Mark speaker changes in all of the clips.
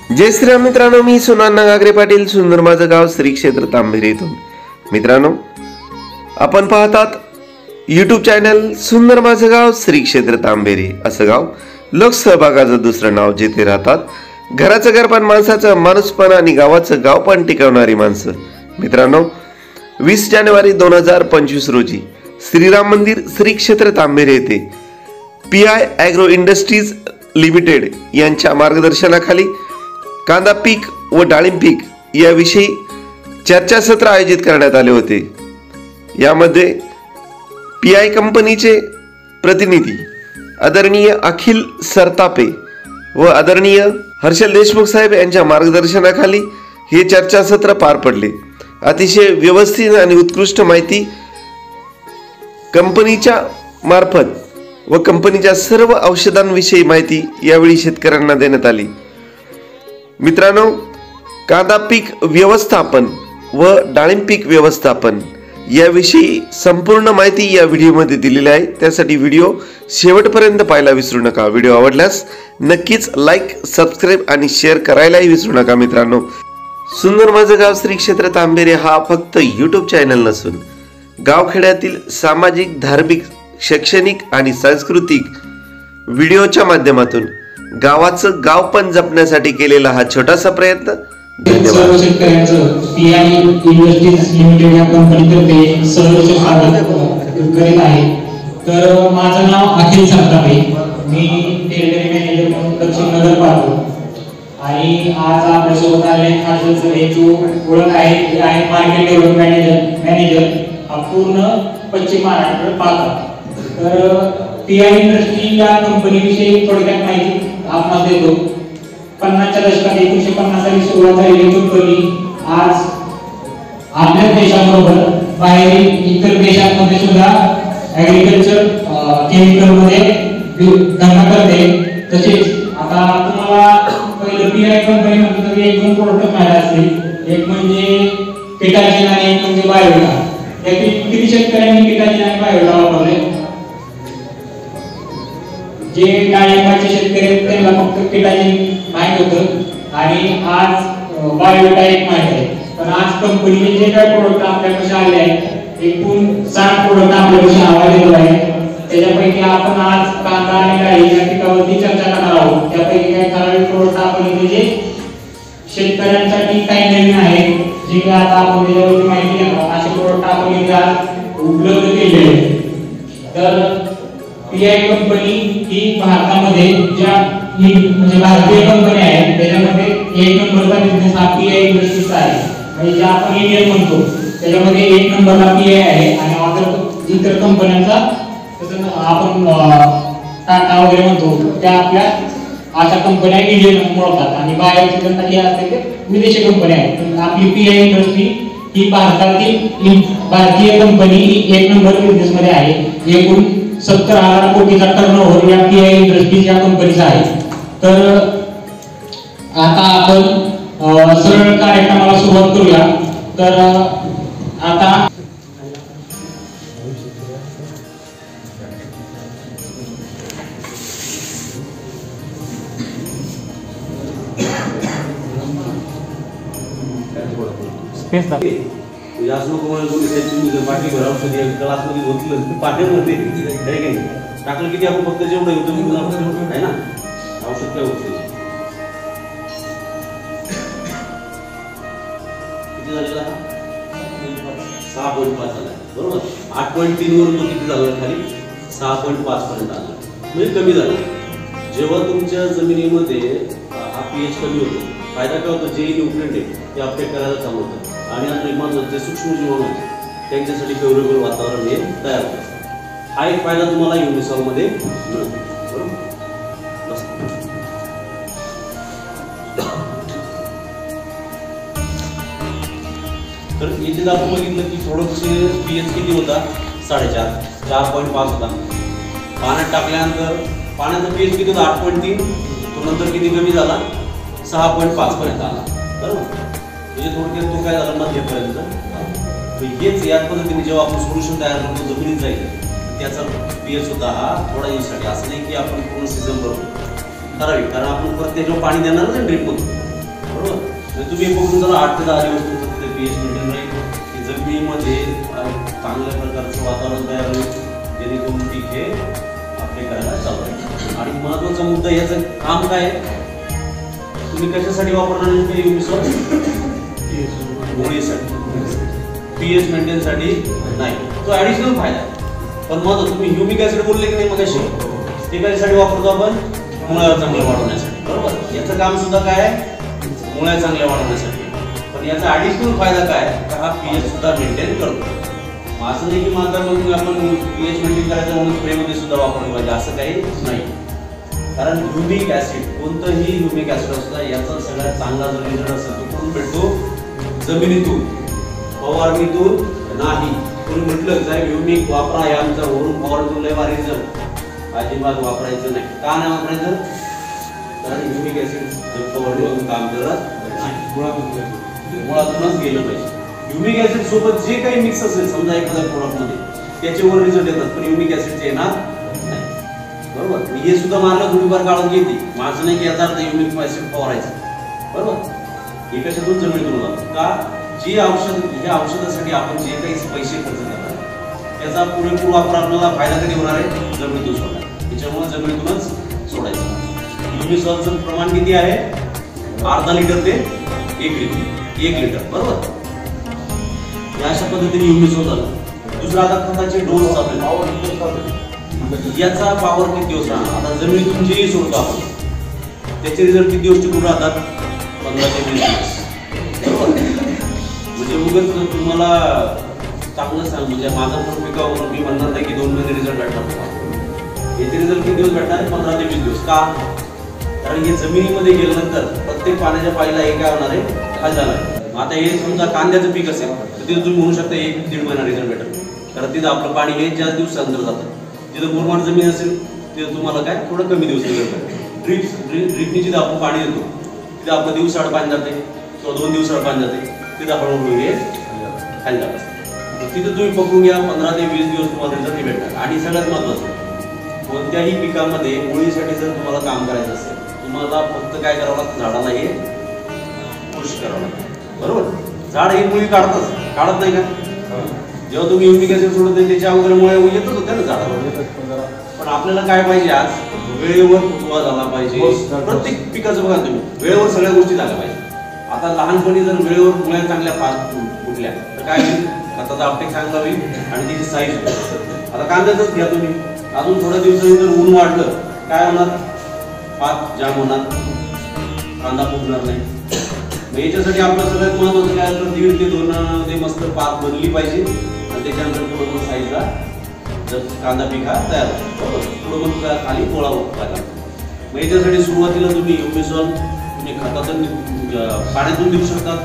Speaker 1: जय श्रीराम मित्रांनो, मी सोनाना गागरे पाटील, सुंदर माझं गाव, श्री क्षेत्र तांबेरे इथून. मित्रांनो, आपण पाहतात यूट्यूब चॅनल सुंदर माझं गाव, श्री क्षेत्र तांबेरे. असं गाव लोकसहभागाचं दुसरं नाव, जिथे राहतात घराचं घरपण, माणसाचं माणूसपण आणि गावाचं गावपण टिकवणारी माणसं. मित्रांनो, 20 जानेवारी 2025 रोजी श्रीराम मंदिर श्री क्षेत्र तांबेरे येथे PI ॲग्रो इंडस्ट्रीज लिमिटेड यांच्या मार्गदर्शनाखाली कांदा पीक व डाळिंब पीक याविषयी चर्चासत्र आयोजित करण्यात आले होते. यामध्ये PI कंपनीचे प्रतिनिधी आदरणीय अखिल सरतापे व आदरणीय हर्षल देशमुख साहेब यांच्या मार्गदर्शनाखाली हे चर्चासत्र पार पडले. अतिशय व्यवस्थित आणि उत्कृष्ट माहिती कंपनीच्या मार्फत व कंपनीच्या सर्व औषधांविषयी माहिती यावेळी शेतकऱ्यांना देण्यात आली. मित्रांनो, कांदा पीक व्यवस्थापन व डाळिंब पीक व्यवस्थापन याविषयी संपूर्ण माहिती या व्हिडिओमध्ये दिलेली आहे. त्यासाठी व्हिडिओ शेवटपर्यंत पाहायला विसरू नका. व्हिडिओ आवडल्यास नक्कीच लाईक, सबस्क्राईब आणि शेअर करायलाही विसरू नका. मित्रांनो, सुंदर माझं गाव श्री क्षेत्र तांबेरे हा फक्त यूट्यूब चॅनल नसून गावखेड्यातील सामाजिक, धार्मिक, शैक्षणिक आणि सांस्कृतिक व्हिडिओच्या माध्यमातून गावाचं गावपण जपण्यासाठी केलेला हा छोटासा प्रयत्न.
Speaker 2: सर्व शेतकऱ्यांचं PI इंडस्ट्रीज लिमिटेड या कंपनीतर्फे सहर्ष स्वागत करीत आहे. तर माझं नाव अखिल सरतापे, मी टेरिटरी मॅनेजर म्हणून दक्षिण नगर पाहतो. आणि आज आपल्यासोबत आले हर्षल सर, जो ओळख आहे ते आहे मार्केट डेव्हलपमेंट मॅनेजर पूर्ण पश्चिम महाराष्ट्र पाहतात. तर PI इंडस्ट्री या कंपनीविषयी थोडक्यात माहिती आपणास देतो. 50च्या दशकात 1950 साली सुरुवात झालेली कंपनी आज आपल्या देशाबरोबर बाहेरील इतर देशांमध्ये सुद्धा ऍग्रिकल्चर केमिकल मध्ये धंदा करते. तसेच आता तुम्हाला पहिलं PI कंपनी म्हटलं तर एक दोन प्रोडक्ट माहिती असतील. एक म्हणजे केटाजिन आणि एक म्हणजे बायोटा. किती शेतकऱ्यांनी केटाजिन आणि बायोटा वापरले? जे डाळिंबाचे शेतकरी आहेत त्यांना फक्त केटाजिन माहित होतं आणि आज बायोटा एक माहित आहे. पण आज कंपनीने जे काही प्रोडक्ट आपल्याकडे आले आहेत, एकूण 60 प्रोडक्ट आपल्याकडे अवेलेबल आहेत. त्याच्यापैकी आपण आज कांदा आणि डाळिंब या पिकावरती चर्चा करणार आहोत. त्यापैकी काही ठराविक प्रोडक्ट आपण इथे जे शेतकऱ्यांसाठी काही नवीन आहे, जे काही आता आपण त्याच्यावरती माहिती घेणार असे प्रोडक्ट आपण इथे आज उपलब्ध केले आहेत. तर PI कंपनी ही भारतामध्ये ज्या म्हणजे भारतीय कंपनी आहेत त्याच्यामध्ये एक नंबरचा बिझनेस हा PI इंडस्ट्रीज आहे. म्हणजे जे आपण इंडियन म्हणतो त्याच्यामध्ये एक नंबरला PI आहे. आणि इतर कंपन्यांचा जसं आपण टाटा वगैरे म्हणतो त्या आपल्या अशा कंपन्या इंडियन ओळखतात आणि बाहेरची जनता जी असते ते विदेशी कंपन्या आहेत. आपली PI इंडस्ट्री ही भारतीय कंपनी एक नंबर बिझनेस मध्ये आहे. एकूण 70,000 कोटीचा टर्नओव्हर या PI इंडस्ट्रीज या कंपनीचा आहे. तर आता आपण सरळ कार्यक्रमाला सुरुवात करूया. तर आता स्पेस दाखव.
Speaker 3: जास्त नको मला बोलू त्याची पाठी भराव सगळी क्लासमध्ये होतलं पाठ्यामध्ये आहे की नाही टाकलं किती आपण फक्त जेवढं होतं आहे ना, औषध काय होतं किती झालेला 6.5 झाला बरोबर. 8.3 वरून तो किती झाला खाली 6.5 पर्यंत आला, म्हणजे कमी झाला. जेव्हा तुमच्या जमिनीमध्ये हा pH कमी होतो, फायदा काय होतो, जे न्यूट्रिएंट आहे ते अपटेक करायला चालू होतं आणि आता महत्त्वाचे सूक्ष्म जीवाणू त्यांच्यासाठी फेवरेबल वातावरण हे तयार होतं. हा एक फायदा तुम्हाला युनिसॉलमध्ये मिळतो बरोबर. तर इथे जर आपण बघितलं की प्रोडक्टचे pH किती होता 4.5 होता. पाण्यात टाकल्यानंतर पाण्याचा pH किती होता 8.3, तो नंतर किती कमी झाला 6.5 पर्यंत आला बरोबर. म्हणजे थोडक्यात तो काय झाला मध्यपर्यंत. हेच याच पद्धतीने जेव्हा आपण सोल्युशन तयार करतो जमिनीत जाईल त्याचा pH होता हा थोडा इंचसाठी. असं नाही की आपण पूर्ण सीझन भरतो ठराविक, कारण आपण परत त्याच्यावर पाणी देणार नाही ड्रिपमधून. तुम्ही बघून जरा 8 ते 10 दिवस तुमचं ते पीएच मेंटेन राहील की जमिनीमध्ये चांगल्या प्रकारचं वातावरण तयार होईल जेणेकरून पीक हे आपले करायला चालू आहे. आणि महत्वाचा मुद्दा याचं काम काय आहे, तुम्ही कशासाठी वापरणार ते युमिसॉल? मुळीसाठी, पीएच मेंटेनसाठी नाही, तो ऍडिशनल फायदा आहे. पण मग तुम्ही ह्युमिक ऍसिड बोलले की नाही मगाशी, ते कशासाठी वापरतो आपण? मुळ्या चांगल्या वाढवण्यासाठी, बरोबर. याचं काम सुद्धा काय आहे? मुळ्या चांगल्या वाढवण्यासाठी. पण याचा ऍडिशनल फायदा काय का हा पीएच सुद्धा मेंटेन करतो. असं नाही की मात्र मग आपण पीएच मेंटेन करायचं म्हणून स्प्रेमध्ये सुद्धा वापरलं पाहिजे असं काही नाही. कारण ह्युमिक ऍसिड, कोणतंही ह्युमिक ऍसिड असतं, याचा सगळ्यात चांगला जो रिझल्ट असतो तो कुठून भेटतो? जमिनीतून, फवारणीतून नाही. कोणी म्हटलं साहेब ह्युमिक वापरा, हे आमचा वरून फवारणीतून लय भारी रिझल्ट, अजिबात वापरायचं नाही. का नाही वापरायचं? कारण ह्युमिक ऍसिड फवारणीतून काम करत नाही, मुळातूनच गेलं पाहिजे. ह्युमिक ऍसिड सोबत जे काही मिक्स असेल समजा एखाद्या प्रोडक्ट मध्ये, त्याच्यावर रिझल्ट येतात, पण ह्युमिक ऍसिडचे येणार नाही, बरोबर. हे सुद्धा मारलं थोडीफार काढून घेते, माझं नाही की याचा अर्थ ह्युमिक ऍसिड फवारायचं, बरोबर. हे कशातून? जमिनीतून जातं. का? जे औषध, ह्या औषधासाठी आपण जे काही पैसे खर्च करणार त्याचा पुरेपूर वापर आपल्याला फायदा कधी होणार आहे? जमिनीतून सोडणार. त्याच्यामुळे जमिनीतूनच सोडायचं. युमिसॉलचं प्रमाण किती आहे? अर्धा लिटर ते 1 लिटर, बरोबर. या अशा पद्धतीने युमिसॉल झालं. दुसरा आता खताचे डोस चालू आहे. याचा पॉवर किती दिवस राहणार? आता जमिनीतून जे सोडतो आपण त्याचे रिझल्ट किती दिवस टिकून राहतात? 15 ते 20 दिवस, बरोबर. म्हणजे उगाच तुम्हाला चांगलं सांग, म्हणजे माझं पण पिकावर मी म्हणणार नाही की 2 महिने रिझल्ट भेटणार. याचे रिझल्ट किती दिवस भेटणार? 15 ते 20 दिवस. का? कारण हे जमिनीमध्ये गेल्यानंतर प्रत्येक पाण्याच्या पाईला हे काय होणार आहे? खाली जाणार. आता हे समजा कांद्याचं पीक असेल तर तिथं तुम्ही म्हणू शकता 1-1.5 महिना रिझल्ट भेटेल, कारण तिथं आपलं पाणी हे जास्त दिवसानंतर जातं. जिथं मुरमाड जमीन असेल तिथं तुम्हाला काय थोडं कमी दिवस रिझल्ट भेटेल. ड्रीपनी जिथं आपण पाणी देतो तिथं आपलं दिवसाआड पाणी जाते किंवा 2 दिवसाआड पाणी जाते, तिथं हळूहळू हे खाली जात असतं. तिथं तुम्ही पकडून घ्या 15 ते 20 दिवस तुम्हाला रिझल्ट भेटणार. आणि सगळ्यात महत्त्वाचं, कोणत्याही पिकामध्ये मुळीसाठी जर तुम्हाला काम करायचं असेल, तुम्हाला फक्त काय करावं लागतं? झाडाला हे पुश करावं लागतं, बरोबर. झाड ही मुळी काढत नाही का? जेव्हा तुम्ही ह्युमिक ऍसिड सोडत नाही त्याच्या अगोदर मुळे येतच होत्या ना झाडाला. पण आपल्याला काय पाहिजे? आज वेळेवर फुटवा झाला पाहिजे. प्रत्येक पिकाचं बघा तुम्ही, वेळेवर सगळ्या गोष्टी झाल्या पाहिजे. आता लहानपणी जर वेळेवर मुळ्या चांगल्या फुटल्या तर काय होईल? खताचा अपटेक चांगला होईल आणि त्याची साईज होईल. आता कांद्याचंच घ्या तुम्ही, अजून थोड्या दिवसांनी जर ऊन वाढलं काय होणार? पात जाम होणार, कांदा फुगणार नाही. याच्यासाठी आपलं सगळ्यात महत्वाचं काय तर 1.5 ते 2 ते मस्त पात बनली पाहिजे आणि त्याच्यानंतर पुढे साईजला जर कांदा पीक हा तयार होतो, पुढे मग खाली पोळा होता. मग याच्यासाठी सुरुवातीला तुम्ही युमिसॉल तुम्ही खतातून पाण्यातून देऊ शकतात.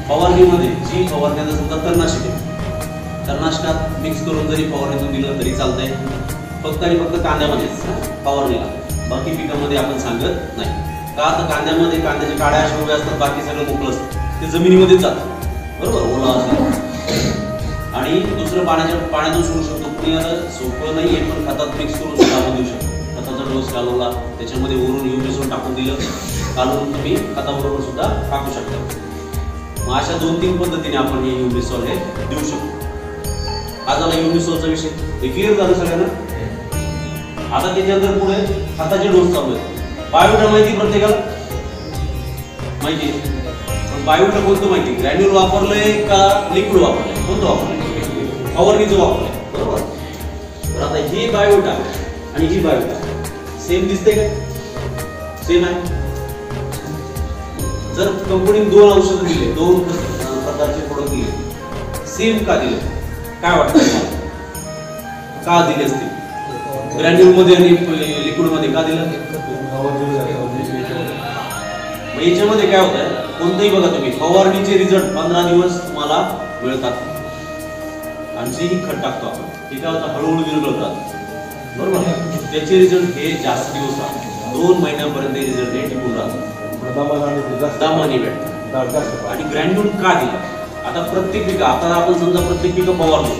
Speaker 3: फवारणीमध्ये जी फवारण्याचा सुद्धा तणनाशकात मिक्स करून जरी फवारणीतून दिलं तरी चालतंय. फक्त आणि फक्त कांद्यामध्येच फवारणीला, बाकी पिकामध्ये आपण सांगत नाही. का? तर कांद्यामध्ये कांद्याच्या काड्या अशा उभ्या असतात, बाकी सगळं मोकळं असतं, ते जमिनीमध्येच जातं, बरोबर, ओला असतं. आणि दुसरं पाण्यातून सोडू शकतो. सोपं नाही आहे, पण खतात मिक्स करून सुद्धा आपण देऊ शकतो. खताचा डोस घालवला, त्याच्यामध्ये वरून युमिसॉल टाकून दिलं, घालून तुम्ही खताबरोबर सुद्धा टाकू शकता. मग अशा 2-3 पद्धतीने आपण हे युमिसॉल हे देऊ शकतो. हा झाला युमिसॉलचा विषय. हे क्लिअर झालं सगळ्यांना? आता त्याच्यानंतर पुढे खताचे डोस चालू आहेत. बायोटा माहिती प्रत्येकाला माहिती आहे, पण बायोटा कोणतं माहिती? ग्रॅन्युल वापरलंय का लिक्विड वापरलंय? कोणतं वापरलंय? फवारणीचं वापरलंय, बरोबर. तर आता ही बायोटा आणि ही बायोटा सेम दिसते का? सेम आहे. जर कंपनीने 2 औषधं दिले, 2 प्रकारचे प्रोडक्ट दिले, सेम का दिले? काय वाटतं तुम्हाला? का दिले असतील? ग्रॅन्युल मध्ये आणि लिक्विड मध्ये का दिलं? मग याच्यामध्ये काय होत आहे? कोणतंही बघा तुम्ही, फवारणीचे रिझल्ट 15 दिवस तुम्हाला मिळतात आणि जेही खत टाकतो आपण ते काय होतं? हळूहळू विरघळतात, बरोबर. त्याचे रिझल्ट हे जास्त दिवस राहतात, 2 महिन्यापर्यंत रिझल्ट हे टिकून राहतात, दामाने भेटतात. आणि ग्रॅन्युल का दिला? आता प्रत्येक पिका, आता आपण समजा प्रत्येक पिकं फवारतो,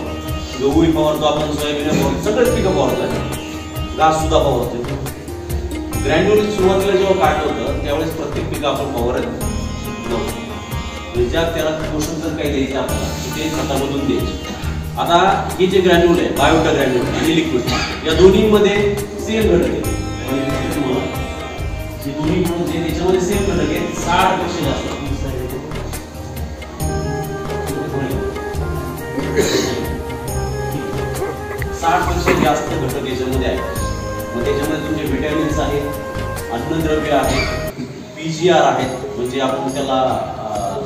Speaker 3: गहूही फवारतो आपण, सोयाबीन फवारतो, सगळेच पिकं फवारतो, घास सुद्धा फवारतो. ग्रॅन्युल सुरुवातीला जेव्हा काढलं होतं त्यावेळेस प्रत्येक पिकं आपण फवारत नव्हतं. म्हणजे त्याला पोषण जर काही द्यायचं आपल्याला ते खतामधून द्यायचे. आता हे जे ग्रॅन्युल आहे बायोटा ग्रॅन्युल आणि लिक्विड या दोन्हीमध्ये सेम घटक आहे. हे दोन्ही मिळून जे त्याच्यामध्ये सेम घटक आहे 60 पेक्षा जास्त 60 पेक्षा जास्त घटक याच्यामध्ये आहेत. मग त्याच्यामध्ये तुमचे व्हिटॅमिन्स आहेत, अन्नद्रव्य आहेत, PGR आहेत म्हणजे आपण त्याला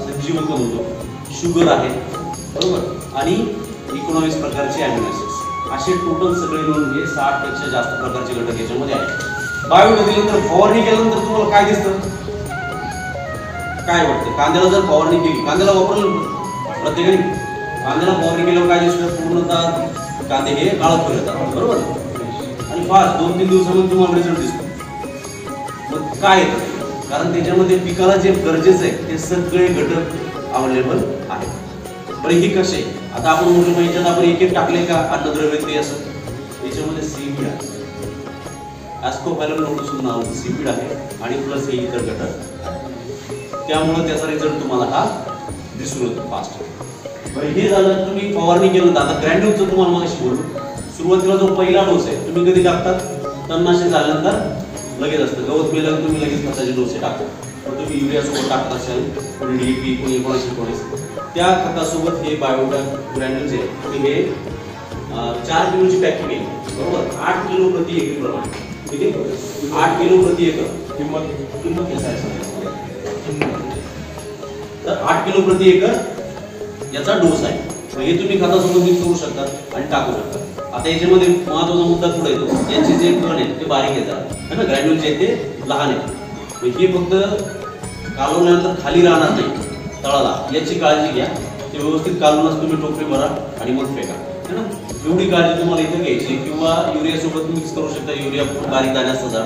Speaker 3: संजीवक म्हणतो, शुगर आहे बरोबर, आणि 19 प्रकारचे अॅमिनो ऍसिड्स, असे टोटल सगळे मिळून हे 60 पेक्षा जास्त प्रकारचे घटक याच्यामध्ये आहेत. बायोटा दिल्यानंतर फवारणी केल्यानंतर तुम्हाला काय दिसतं, काय वाटतं? कांद्याला जर फवारणी केली, कांद्याला वापरलं प्रत्येकाने, कांद्याला फवारणी केल्यावर काय दिसतं, पूर्णतः कांदे हे काळत येतात बरोबर, आणि फास्ट 2-3 दिवसामध्ये तुम्हाला रिझल्ट दिसतो. मग काय येतं? कारण त्याच्यामध्ये पिकाला जे गरजेचं आहे ते सगळे घटक अवेलेबल आहेत. बरं हे कसे? आता आपण मोठ्या माहितीत आपण एक टाकले का अन्नद्रव्य ते असं त्याच्यामध्ये सीपीड आहे, ॲस्कोफॅलम नोडूसून नावाचं सीपीड आहे आणि प्लस हे इतर घटक, त्यामुळे त्याचा रिझल्ट तुम्हाला हा दिसून येतो फास्ट. बरं हे झालं तुम्ही फवारणी केलं तर आता ग्रॅन्युलचं तुम्हाला मगाशी बोललो, सुरुवातीला जो पहिला डोस आहे तुम्ही कधी टाकतात, तणनाशक झाल्यानंतर लगेच असतं, गवत मेलं तुम्ही लगेच खताचे डोसे टाकता. तुम्ही युरिया सोबत टाकत असाल, कोणी DAP, कोणी 19 त्या खतासोबत हे बायोटा ग्रॅन्युल जे हे 4 किलोची पॅकिंग आहे बरोबर, 8 किलो प्रति एकर प्रमाणे, किती 8 किलो प्रति एकर किंमत तर 8 किलो प्रति एकर याचा डोस आहे. हे तुम्ही खतासोबत मिक्स करू शकतात आणि टाकू शकता. आता याच्यामध्ये महत्त्वाचा मुद्दा पुढे येतो, यांचे जे कण आहेत ते बारीक येतात है ना, ग्रॅन्युल जे ते लहान आहेत, हे फक्त कालवल्यानंतर खाली राहणार नाही तळाला, याची काळजी घ्या. ते व्यवस्थित कालवूनच तुम्ही टोपली भरा आणि मग फेका है ना, एवढी काळजी तुम्हाला इथं घ्यायची. किंवा युरिया सोबत मिक्स करू शकता, युरिया बारीक दाण्याचा जा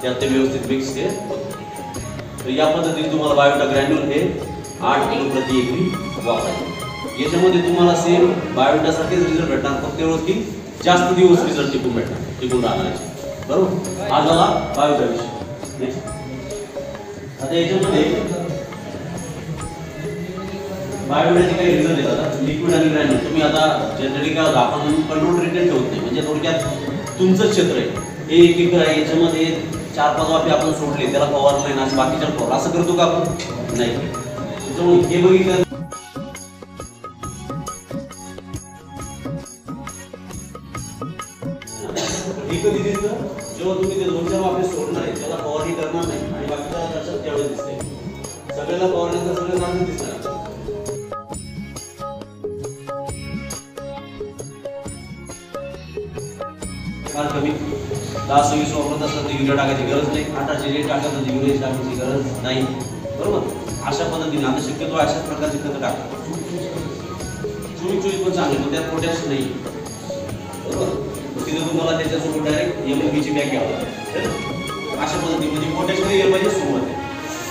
Speaker 3: त्यात ते व्यवस्थित मिक्स हे. तर या पद्धतीने तुम्हाला बायोटा ग्रॅन्युल हे 8 किलो प्रति एकरी वापरायचे. याच्यामध्ये तुम्हाला सेम बायोटासारखेच रिझल्ट भेटणार, फक्त एवढं की जास्त दिवस रिझल्ट टिकून भेटणार, टिकून राहणार बरोबर. हा झाला बायोटा विषय. आता याच्यामध्ये बायोटाचे काही रिझल्ट येतात लिक्विड आणि ग्रॅन्युल. तुम्ही आता जनरली काय होतं, आपण कंट्रोल रेटेड ठेवत नाही, म्हणजे थोडक्यात तुमचं क्षेत्र आहे हे 1 एकर आहे, याच्यामध्ये 4-5 वाफे आपण सोडले, त्याला फवारलं नाही बाकीच्या फवार असं करतो का आपण? नाही. त्याच्यामुळे हे बघितलं कधी दिसतं, जेव्हा तुम्ही ते 2-4 वाफे सोडणार आहे त्याला फवारणी करणार नाही आणि बाकीच्या लक्षात त्यावेळेस दिसते. सगळ्याला फवारण्याचं सगळं चांगलं दिसणार. फार कमी 10-20 वापरत असतात तर युरिया टाकायची गरज नाही, 18 जे टाकतात तर युरिया टाकायची गरज नाही बरोबर. अशा पद्धतीने आता शक्यतो अशाच प्रकारचे खतं टाकतात. 24 पण चांगले, पण त्यात पोटॅश नाही बरोबर. तिथे तुम्हाला त्याच्यासोबत डायरेक्ट MOPची बॅग घ्यावं लागेल. अशा पद्धतीने म्हणजे पोटॅश मध्ये गेलं पाहिजे सुरुवात आहे.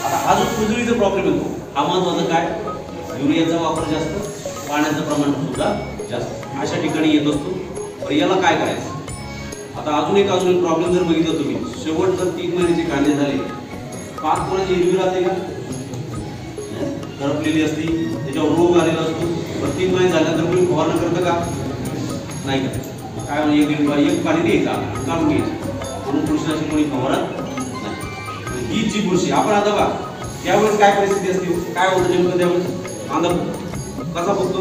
Speaker 3: आता हा जो फुजळीचा प्रॉब्लेम येतो हा महत्वाचा काय, युरियाचा वापर जास्त, पाण्याचं प्रमाण सुद्धा जास्त अशा ठिकाणी येत असतो. तर याला काय करायचं? आता अजून एक प्रॉब्लेम जर बघितलं तुम्ही, शेवट जर 3 महिन्याचे कांदे झाले, पात कोणाची हिरवी राहते का, करपलेली असती, त्याच्यावर रोग आलेला असतो. पण 3 महिने झाल्यानंतर कोणी फवारणी करतं का? नाही करत. काय म्हणजे एक पाणी द्यायचं काढून घ्यायचं, म्हणून बुरशीनाशक कोणी फवारत नाही. ही जी बुरशी आपण आता बघा त्यावेळेस काय परिस्थिती असते, काय होतं नेमकं त्यावेळेस, कांदा कसा बघतो,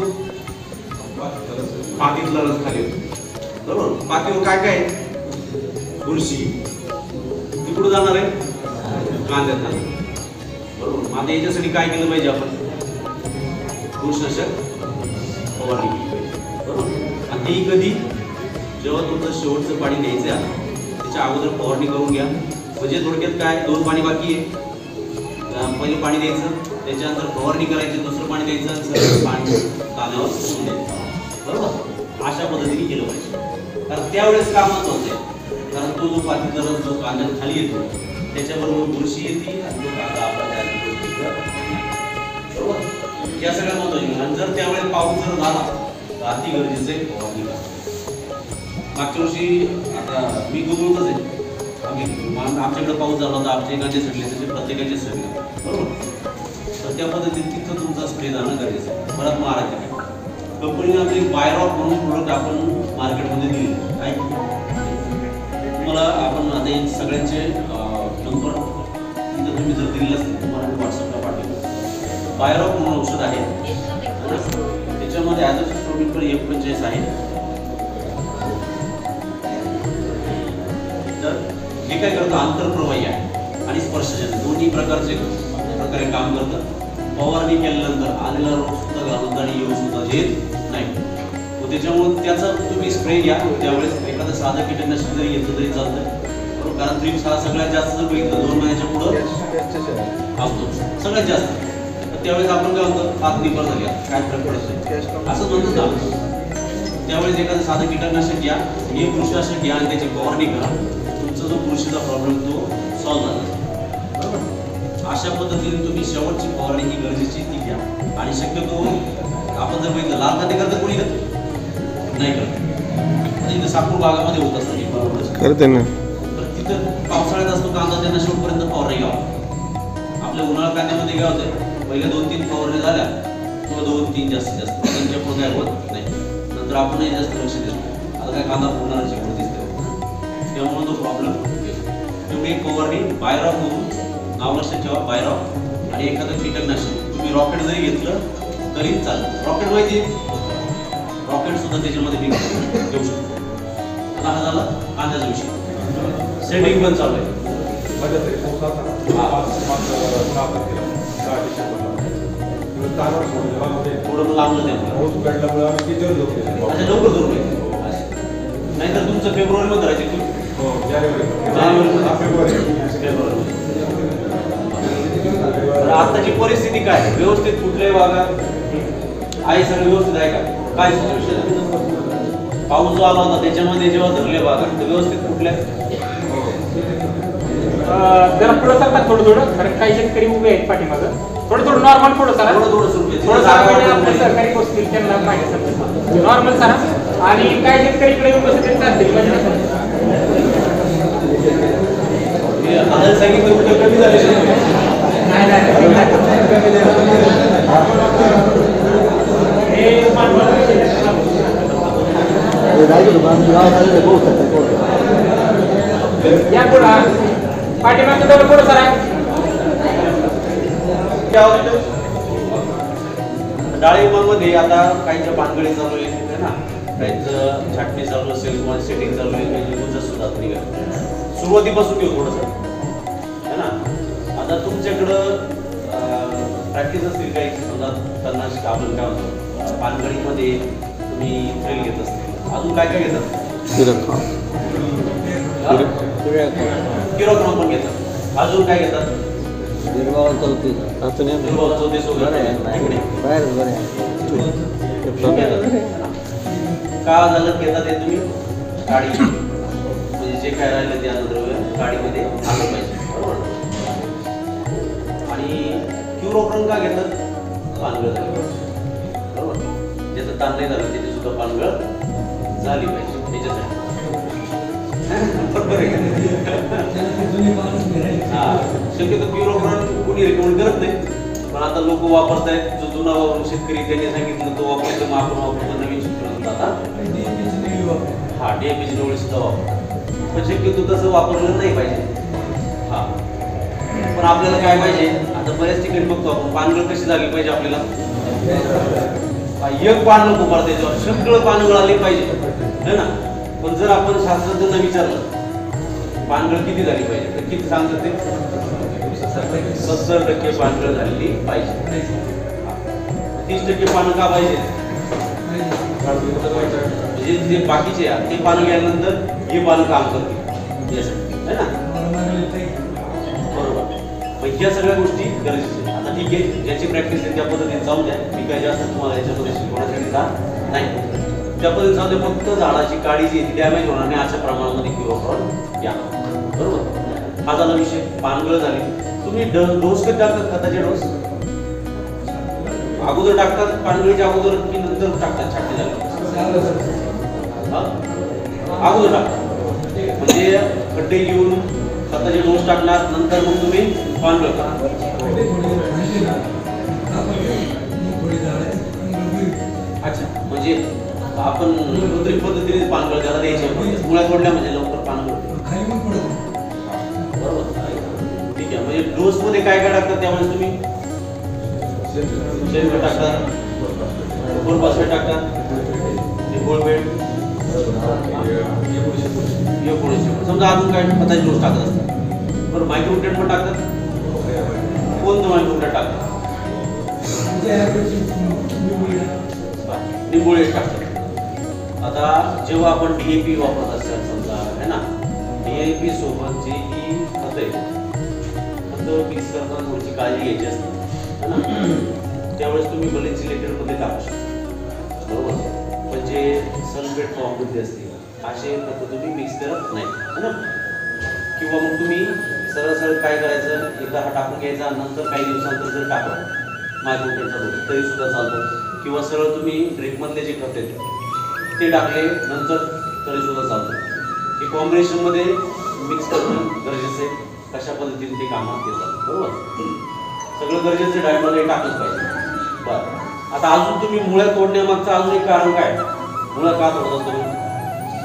Speaker 3: पातीतला रस खाली बरोबर, पातीवर काय काय बुरशी, ती कुठं जाणार आहे, कांद्यात जाणार बरोबर. मग आता याच्यासाठी काय केलं पाहिजे, आपण बुरशीनाशक फवारणी केली पाहिजे बरोबर. आणि ती कधी, जेव्हा तुमचं शेवटचं पाणी द्यायचं आहे त्याच्या अगोदर फवारणी करून घ्या. म्हणजे थोडक्यात काय, 2 पाणी बाकी आहे, पहिलं पाणी द्यायचं, त्याच्यानंतर फवारणी करायची, दुसरं पाणी द्यायचं, सगळं पाणी कांद्यावर सोडून द्यायचं बरोबर. अशा पद्धतीने केलं पाहिजे. कारण त्यावेळेस काय महत्वाचं आहे, कारण तो जो पातीचा रस जो कांद्यात खाली येतो त्याच्याबरोबर बुरशी येते आणि तो कांदा आपला बरोबर. या सगळ्या महत्वाचं. आणि जर त्यावेळेस पाऊस जर झाला तर अति गरजेचं आहे फवारणी करा. मागच्या वर्षी आता मी गुजवतच आहे, आमच्याकडे पाऊस झाला होता, आमचे कांदे सडले, त्याचे प्रत्येकाचे सडले बरोबर. तर त्या पद्धतीने तिथं तुमचा स्प्रे जाणं गरजेचं आहे. परत मारायचं कंपनीने आपली बायरॉक म्हणून प्रोडक्ट आपण मार्केटमध्ये दिले. काय तुम्हाला आपण आता हे सगळ्यांचे नंबर तिथं तुम्ही जर दिलेला असेल तुम्हाला मी व्हॉट्सअपला पाठवतो. बायरॉक म्हणून औषध आहे, त्याच्यामध्ये ॲझोस्ट्रोबिन पण 1.45 आहे. तर हे काय करतं, आंतरप्रवाही आहे आणि स्पर्शजन्य दोन्ही प्रकारे काम करतं. फवारणी केल्यानंतर आलेला रोग सुद्धा घालून आणि येऊ सुद्धा येत नाही. मग त्याच्यामुळे त्याचा तुम्ही स्प्रे घ्या. त्यावेळेस एखादं साधं कीटकनाशक जरी घेतलं तरी चालतं, बरोबर. कारण थ्रिप्स हा सगळ्यात जास्त जर बघितलं 2 महिन्याच्या पुढं असतो सगळ्यात जास्त. तर त्यावेळेस आपण काय म्हणतो, हात निपर झाली काय फरक पडत असं म्हणतो ना. त्यावेळेस एखादं साधं कीटकनाशक घ्या, हे बुरशीनाशक घ्या आणि त्याची फवारणी करा. तुमचा जो बुरशीचा प्रॉब्लेम तो सॉल्व्ह झाला, बरोबर. अशा पद्धतीने तुम्ही शेवटची फवारणी ही गरजेची ती घ्या. आणि शक्यतो आपण जर बघितलं लाल कांदे करतं कोणी नाही करत. इथं साकूर भागामध्ये होत असतं करते ना. तर तिथं पावसाळ्यात असतो कांदा, त्यांना शेवटपर्यंत फवारणी घ्यावा. आपल्या उन्हाळ्यात कांद्यामध्ये काय होतं, पहिल्या 2-3 फवारणी झाल्या किंवा 2-3 जास्तीत जास्त त्यांच्या पुढे काय होत नाही. नंतर आपणही जास्त लक्ष देतो. आता काय कांदा फुलणारा शेवट दिसतो, त्यामुळे तो प्रॉब्लेम येतो. तुम्ही एक फवारणी बायरॉक म्हणून नाव लक्षात ठेवा, बायरॉक आणि एखादं कीटकनाशक. तुम्ही रॉकेट जरी घेतलं तरी चालेल. रॉकेट माहिती, रॉकेट सुद्धा त्याच्यामध्ये मी देऊ शकतो. आता हा झाला कांद्याचा विषय. सेटिंग पण चालू आहे. थोडं लांबलं नाही लवकर करू नये. नाहीतर तुमचं फेब्रुवारीमध्ये राहायचे आताची परिस्थिती काय, व्यवस्थित कुठल्याही भागात आहे सगळं व्यवस्थित आहे का, काय विषय. पाऊस जो आला होता त्याच्यामध्ये जेव्हा धरले भागात तर व्यवस्थित कुठल्या
Speaker 2: जरा पुढं सरका थोडं कारण काही शेतकरी उभे आहेत पाठीमागं. थोडं नॉर्मल पुढं सरा, थोडं सरकारी बसतील त्यांना पाहिजे नॉर्मल सरा. आणि काही शेतकरी इकडे येऊन बसतील चालतील
Speaker 3: सांगितलं कुठं कमी झाले
Speaker 2: या पुढं पाठीमागं जवळ पुढं सरा.
Speaker 3: डाळिंबामध्ये आता काहींच्या पानगळी चालू आहे ना, काहींचं छाटणी चालू असेल किंवा सेटिंग चालू आहे, सुद्धा सुरुवातीपासून घेऊ थोडंसं है ना. आता तुमच्याकडं प्रॅक्टिस असतील काही, समजा तणनाशक आपण काय म्हणतो पानगळीमध्ये तुम्ही थ्रिल घेत असतील, अजून काय काय घेतात, किरोक्रॉम पण घेतात, अजून काय घेतात, का झालं घेतात ते तुम्ही काळी म्हणजे जे काय राहिलं ते अन्नद्रव्य काळीमध्ये आलं पाहिजे, बरोबर. आणि क्युरोक्रॉम का घेतात, पानगळ झाली पाहिजे, बरोबर. ज्याचं ताण नाही झालं त्याची सुद्धा पानगळ झाली पाहिजे त्याच्यासाठी. शक्यतो क्युरोक्रॉम कोणी रिकमेंड करत नाही, पण आता लोक वापरत आहेत. जो जुना शेतकरी त्यांनी सांगितलं तो वापरतो, मग आपण वापरतो. नवीन शेतकरी आता हा DAP डोळे सुद्धा वापरतो, पण शक्यतो तसं वापरलं नाही पाहिजे. हा पण आपल्याला काय पाहिजे, आता बऱ्याच ठिकाणी बघतो आपण पानगळ कशी झाली पाहिजे आपल्याला. एक पान नको पडते, सगळं पानगळ आले पाहिजे है ना. पण जर आपण शास्त्रज्ञांना विचारलं पानगळ किती झाली पाहिजे तर किती सांगतात ते 70% पानगळ झालेली पाहिजे. 30% पानं का पाहिजे, म्हणजे जे बाकीचे ते पानं गेल्यानंतर हे पानं काम करतील यासाठी है ना, बरोबर. मग या सगळ्या गोष्टी गरजेच्या. आता ठीक आहे, ज्याची प्रॅक्टिस आहे त्या पद्धतीने चालू द्या. मी काय जास्त तुम्हाला याच्यामध्ये शिकवण्यासाठी का नाही, त्या पद्धतीने चालू द्या. फक्त झाडाची काळी जी डॅमेज होणार नाही अशा प्रमाणामध्ये क्युरोक्रॉम घ्या, बरोबर. हा झाला विषय. पानगळ झाली. तुम्ही डोस कधी टाकतात, खताचे डोस अगोदर टाकतात पानगळीच्या अगोदर की नंतर टाकतात छाटणी झाली, अगोदर टाकतात. म्हणजे खड्डे घेऊन खताचे डोस टाकणार, नंतर मग तुम्ही पानगळ करा. नैसर्गिक पद्धतीने पानगळ त्याला द्यायचे. मुळ्या तोडल्या म्हणजे लवकर पानगळ बरोबर. ठीक आहे. म्हणजे डोस मध्ये काय काय टाकतात त्यामुळे तुम्ही शेणखत टाकतात, फॉस्फेट टाकतात, निकोळपेट, समजा अजून काय खताचे डोस टाकत असतात. बरं मायक्रोन्यूट्रिएंट पण टाकतात. कोणतं मायक्रोन्यूट्रिएंट टाकतात? निंबोळी टाकतात. आता जेव्हा आपण DAP वापरत असेल समजा है ना, DAP सोबत जे ही खत आहे खत मिक्स करताना थोडीशी काळजी घ्यायची असते है ना. त्यावेळेस तुम्ही बलेन्सी मध्ये टाकू शकता बरोबर. पण जे सल्फेट फॉर्ममध्ये असते असे खत तुम्ही मिक्स करत नाही है ना. किंवा मग तुम्ही सरळ सरळ काय करायचं, एकदा हा टाकून घ्यायचा, नंतर काही दिवसांतर जर टाकलं मायक्रोन्यूट्रिएंटचा डोस तरी सुद्धा चालतं. किंवा सरळ तुम्ही ड्रिपमधले जे खत आहेत ते टाकले नंतर तरी सुद्धा चालतं. हे कॉम्बिनेशनमध्ये मिक्स करणं गरजेचं आहे. कशा पद्धतीने ते कामात येतात बरोबर. सगळं गरजेचं डायटमध्ये टाकलंच पाहिजे. बरं आता अजून तुम्ही मुळ्या तोडण्यामागचं अजून एक कारण काय, मुळ्या का तोडतात तुम्ही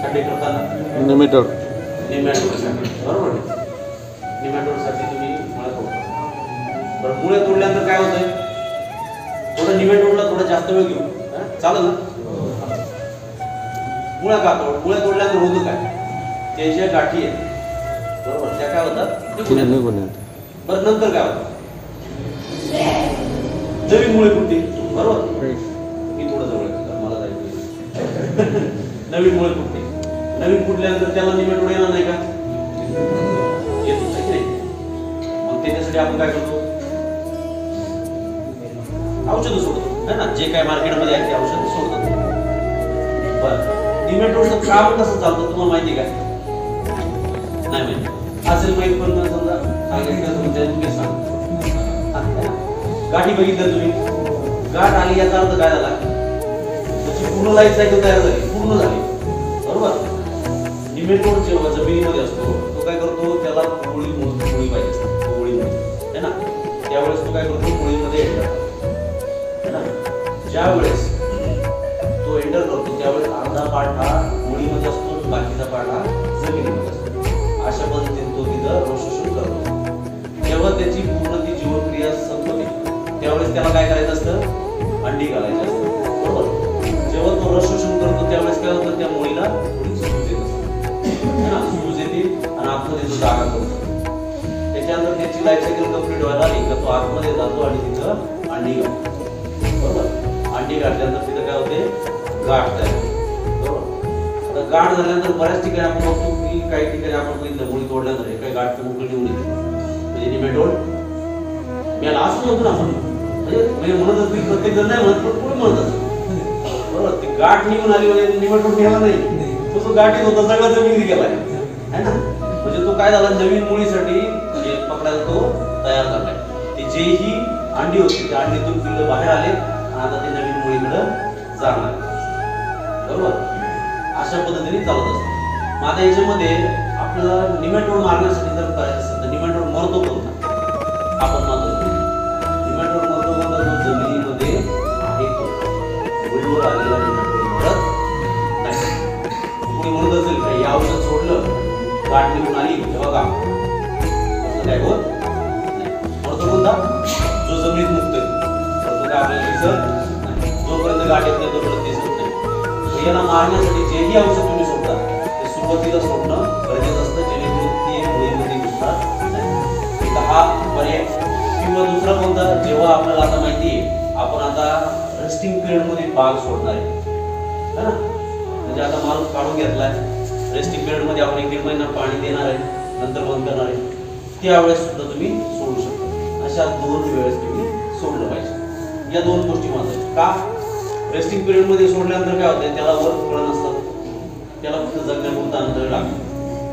Speaker 3: खड्डे करताना? निमॅटोडसाठी बरोबर. निमॅटोडसाठी तुम्ही मुळ्या तोडता. बरं मुळ्या तोडल्यानंतर काय होतंय, थोडं निमॅटोडला थोडा जास्त वेळ घेऊ चालेल ना. मुळ्या का मुळ्या तोडल्यानंतर होतं काय, त्या ज्या गाठी आहेत बरोबर त्या काय होतात. बरं नंतर काय होतं, नवीन मुळे फुटते बरोबर. मी थोडं जवळ मला जायचं. नवीन मुळे फुटते. नवीन फुटल्यानंतर त्याला निमॅटोड येणार नाही का, येतो नाही. मग त्याच्यासाठी आपण काय करतो, औषधं सोडतो है ना. जे काय मार्केटमध्ये आहे ते औषधं सोडतात. बरं निमॅटोडचं काम कसं चालतं तुम्हाला माहिती का? नाही माहिती असेल माहिती पण समजा सांगितलं तुमच्या सांग. गाठी बघितल्या तुम्ही, गाठ आली याचा अर्थ काय झाला, त्याची पूर्ण लाईफ सायकल तयार झाली, पूर्ण झाली बरोबर. निमॅटोड जेव्हा जमिनीमध्ये असतो तो काय करतो, त्याला पोळी पाहिजे असते, पोळी है ना. त्यावेळेस तो काय करतो, पोळीमध्ये एंटर है ना. ज्या वेळेस तो एंटर करतो त्यावेळेस अर्धा पार्ट हा पोळीमध्ये असतो, बाकीचा पार्ट हा जमिनीमध्ये असतो. अशा पद्धतीने तो तिथं रोशोषण करतो. जेव्हा त्याची पूर्ण ती जीवक्रिया संपते त्यावेळेस त्याला काय करायचं असतं, अंडी घालायची असतं बरोबर. जेव्हा तो रस शोषण करतो त्यावेळेस काय होतं, त्या मुळीला सूज येत असते ना. सूज येते आणि आतमध्ये तो जागा करतो. त्याच्यानंतर त्याची लाईफ सायकल कंप्लीट व्हायला आली का तो आतमध्ये जातो आणि तिथं अंडी घालतो बरोबर. अंडी घातल्यानंतर तिथं काय होते, गाठ तयार बरोबर. आता गाठ झाल्यानंतर बऱ्याच ठिकाणी आपण बघतो की काही ठिकाणी आपण बघितलं मुळी तोडल्यानंतर काही गाठ मोकळी निघून येते म्हणजे निमॅटोड याला असं म्हणतो ना आपण. म्हणजे म्हणत असते प्रत्येक जण नाही म्हणत पण कोणी म्हणत असत बरोबर. ती गाठ निघून आली म्हणजे निमॅटोड निघाला नाही, तो गाठीत होता सगळा जमिनीत गेलाय है ना. म्हणजे तो काय झाला, नवीन मुळीसाठी पकडायला तो तयार झालाय. ते जेही अंडी होती त्या अंडीतून पिल्लं बाहेर आले आणि आता ते नवीन मुळीकडे जाणार बरोबर. अशा पद्धतीने चालत असतं. मग आता याच्यामध्ये आपल्याला निमॅटोड मारण्यासाठी जर करायचं असेल तर निमॅटोड मरतो कोणता, आपण मारतो निमॅटोड मरतो कोणता, जो जमिनीमध्ये आहे तो. मुळीवर आलेला निमॅटोड मरत नाही. कोणी म्हणत असेल का हे औषध सोडलं गाठ निघून आली तेव्हा का काय होत नाही. मरतो कोणता, जो जमिनीत मुक्त आहे काय आपल्याला दिसत नाही. जोपर्यंत गाठ येत नाही तोपर्यंत दिसत नाही. याला मारण्यासाठी जेही औषध तुम्ही सोडता ते सुरुवातीला सोडणं गरजेचं असतं जेणेकरून ते मुळीमध्ये घुसणार नाही. हा पर्याय. किंवा दुसरा कोणता, जेव्हा आपल्याला आता माहिती आहे आपण आता रेस्टिंग पिरियड मध्ये बाग सोडणार आहे है ना. म्हणजे आता माल काढून घेतलाय, रेस्टिंग पिरियड मध्ये आपण 1-1.5 महिना पाणी देणार आहे, नंतर बंद करणार आहे, त्यावेळेस सुद्धा तुम्ही सोडू शकता. अशा 2 वेळेस तुम्ही सोडलं पाहिजे. या 2 गोष्टी महत्त्वाच्या. का, रेस्टिंग पिरियड मध्ये सोडल्यानंतर काय होतं, त्याला वर फळं नसतात, त्याला फक्त जगण्यापुरता अंतर लागतं